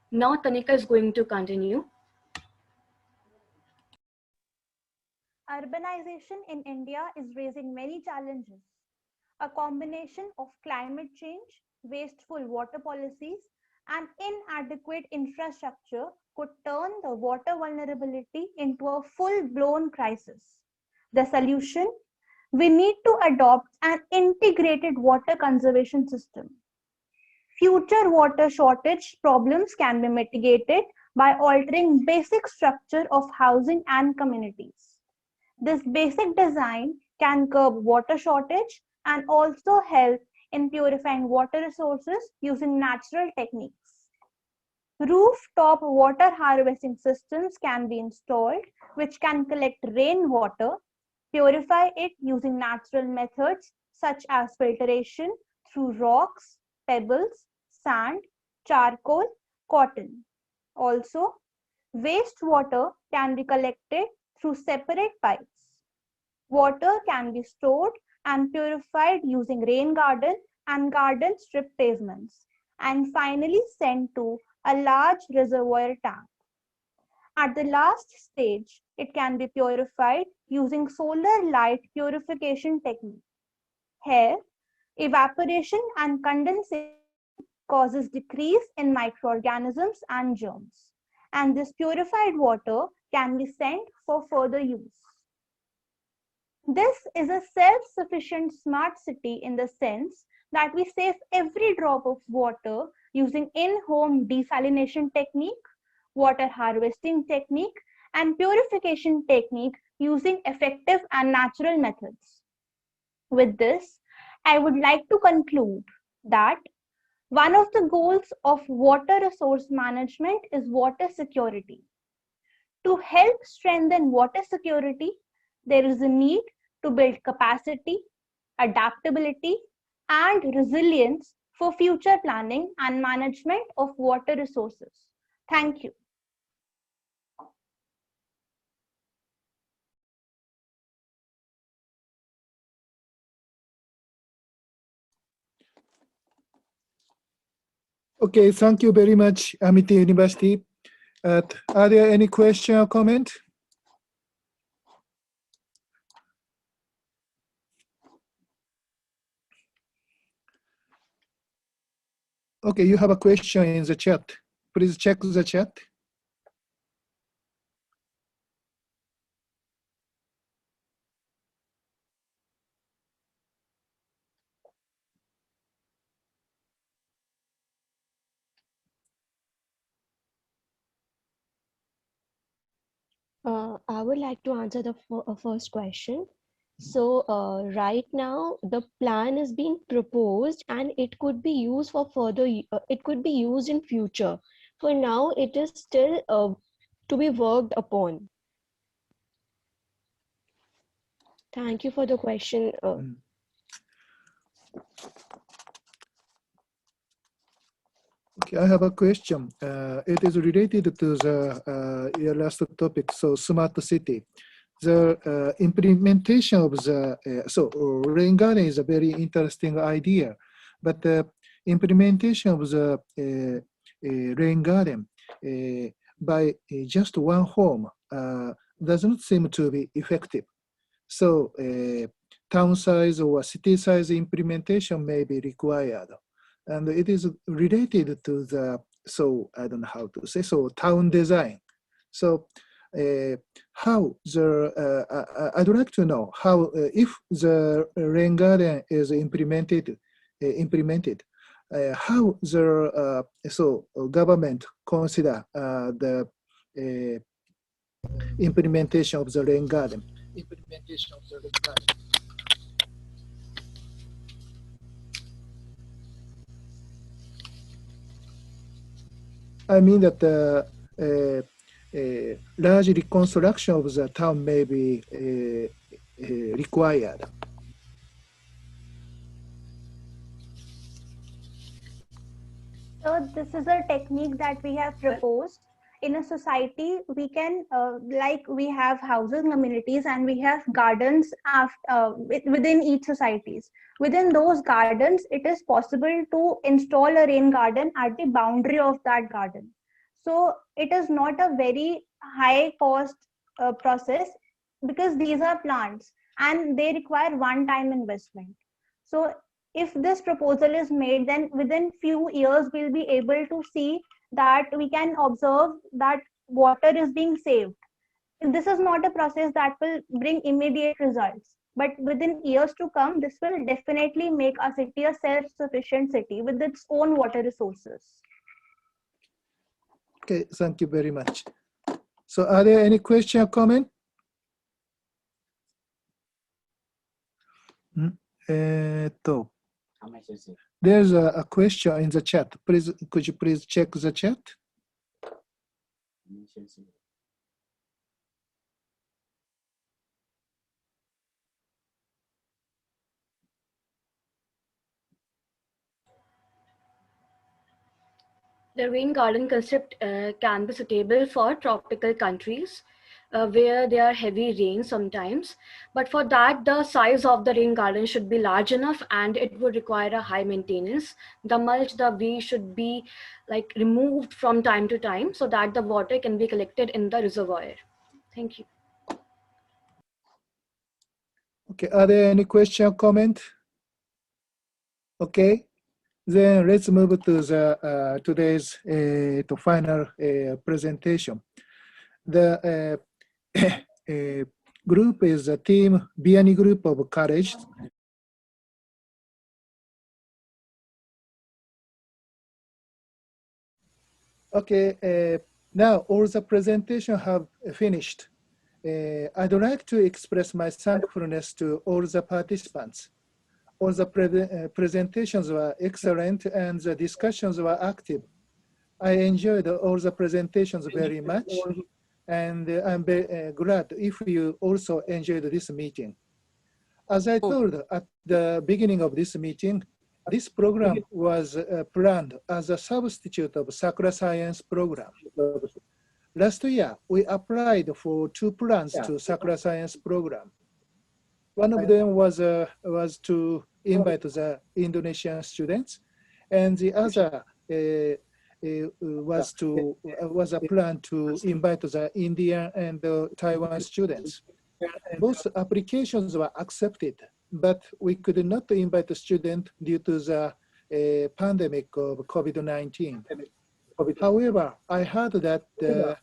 Now Tanika is going to continue. Urbanization in India is raising many challenges. A combination of climate change, wasteful water policies, and inadequate infrastructure could turn the water vulnerability into a full-blown crisis. The solution? We need to adopt an integrated water conservation system. Future water shortage problems can be mitigated by altering basic structure of housing and communities. This basic design can curb water shortage and also help in purifying water resources using natural techniques. Rooftop water harvesting systems can be installed, which can collect rainwater, purify it using natural methods such as filtration through rocks, pebbles, sand, charcoal, cotton. Also, wastewater can be collected through separate pipes. Water can be stored and purified using rain garden and garden strip pavements, and finally sent to a large reservoir tank. At the last stage, it can be purified using solar light purification technique. Here, evaporation and condensation causes decrease in microorganisms and germs, and this purified water can be sent for further use. This is a self-sufficient smart city in the sense that we save every drop of water using in-home desalination technique, water harvesting technique, and purification technique using effective and natural methods. With this, I would like to conclude that one of the goals of water resource management is water security. To help strengthen water security, there is a need to build capacity, adaptability, and resilience for future planning and management of water resources. Thank you. Okay, thank you very much, Amity University. Are there any question or comment? Okay, you have a question in the chat. Please check the chat. I would like to answer the first question. So right now the plan is being proposed and it could be used for further, it could be used in future. For now, it is still to be worked upon. Thank you for the question. Okay, I have a question. It is related to the your last topic, so smart city. The implementation of the rain garden is a very interesting idea, but the implementation of the rain garden by just one home does not seem to be effective. So town size or city size implementation may be required. And it is related to the, so I don't know how to say, so town design. So how the, I'd like to know how, if the rain garden is implemented, how the, so government consider the implementation of the rain garden. I mean that the large reconstruction of the town may be required. So this is a technique that we have proposed. In a society, we can, like we have housing communities and we have gardens within each societies. Within those gardens, it is possible to install a rain garden at the boundary of that garden. So it is not a very high cost process because these are plants and they require one-time investment. So if this proposal is made, then within few years we'll be able to see that we can observe that water is being saved. This is not a process that will bring immediate results, but within years to come, this will definitely make our city a self-sufficient city with its own water resources. Okay, thank you very much. So are there any question or comment? There's a question in the chat. Please, could you please check the chat? The rain garden concept can be suitable for tropical countries where there are heavy rain sometimes. But for that, the size of the rain garden should be large enough and it would require a high maintenance. The mulch, the weed should be like removed from time to time so that the water can be collected in the reservoir. Thank you. Okay, are there any question or comment? Okay, then let's move to the today's to final presentation. The group is a team, Biani group of college. Okay, now all the presentation have finished. I'd like to express my thankfulness to all the participants. All the presentations were excellent and the discussions were active. I enjoyed all the presentations very much, and I'm very glad if you also enjoyed this meeting. As I told at the beginning of this meeting, this program was planned as a substitute of Sakura Science program. Last year, we applied for 2 plans to Sakura Science program. One of them was to invite the Indonesian students, and the other was a plan to invite the Indian and the Taiwan students. Both applications were accepted, but we could not invite the student due to the pandemic of COVID-19. However, I heard that the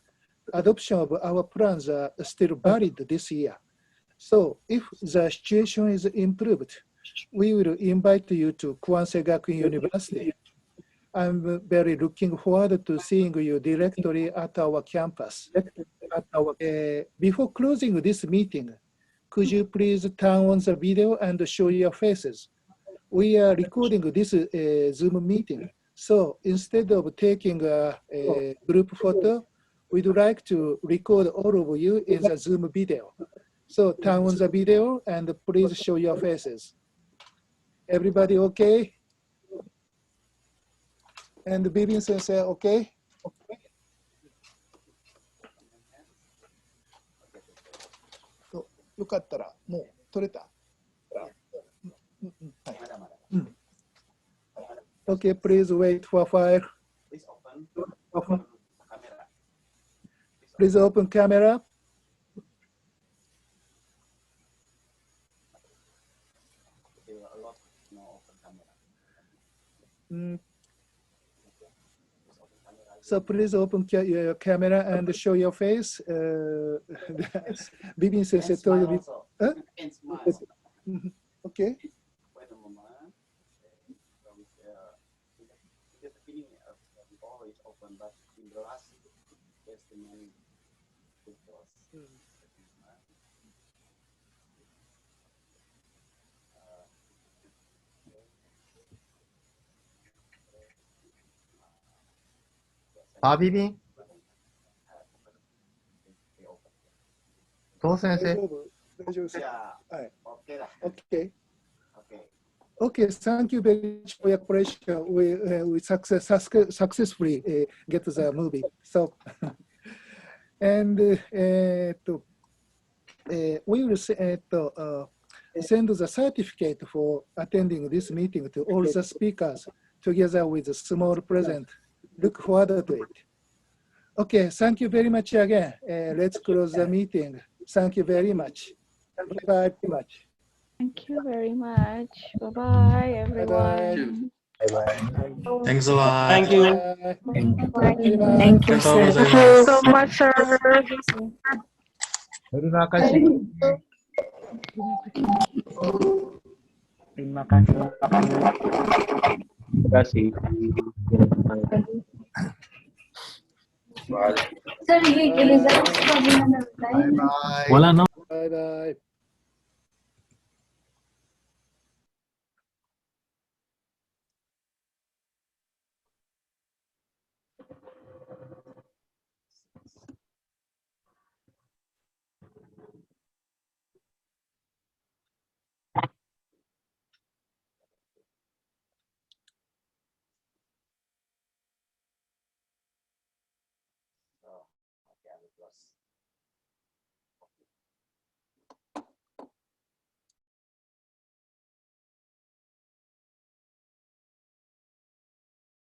adoption of our plans are still valid this year. So if the situation is improved, we will invite you to Kwansei Gakuin University. I'm very looking forward to seeing you directly at our campus. Before closing this meeting, could you please turn on the video and show your faces? We are recording this Zoom meeting. So instead of taking a group photo, we'd like to record all of you in the Zoom video. So turn on the video and please show your faces. Everybody okay? And Bibin Sensei, okay? よかったらもう撮れた。Okay, please wait for a while. Please open camera. So please open your camera and show your face. Bibin Sensei told you. Huh? Okay. Wait a moment. Because the beginning of the always open, but in the last, there's the main pictures. Bibi? トウ先生。大丈夫です。はい。Okay. Okay, thank you very much for your cooperation. We successfully get the movie. So, and we will send the certificate for attending this meeting to all the speakers together with a small present. Look forward to it. Okay, thank you very much again. Let's close the meeting. Thank you very much. Bye bye. Thank you very much. Bye-bye, everyone. Bye-bye. Thanks a lot. Thank you. Thank you, sir. Thank you so much, sir. Terima kasih. Terima kasih. Terima kasih. Bye-bye. Wala no. Bye bye.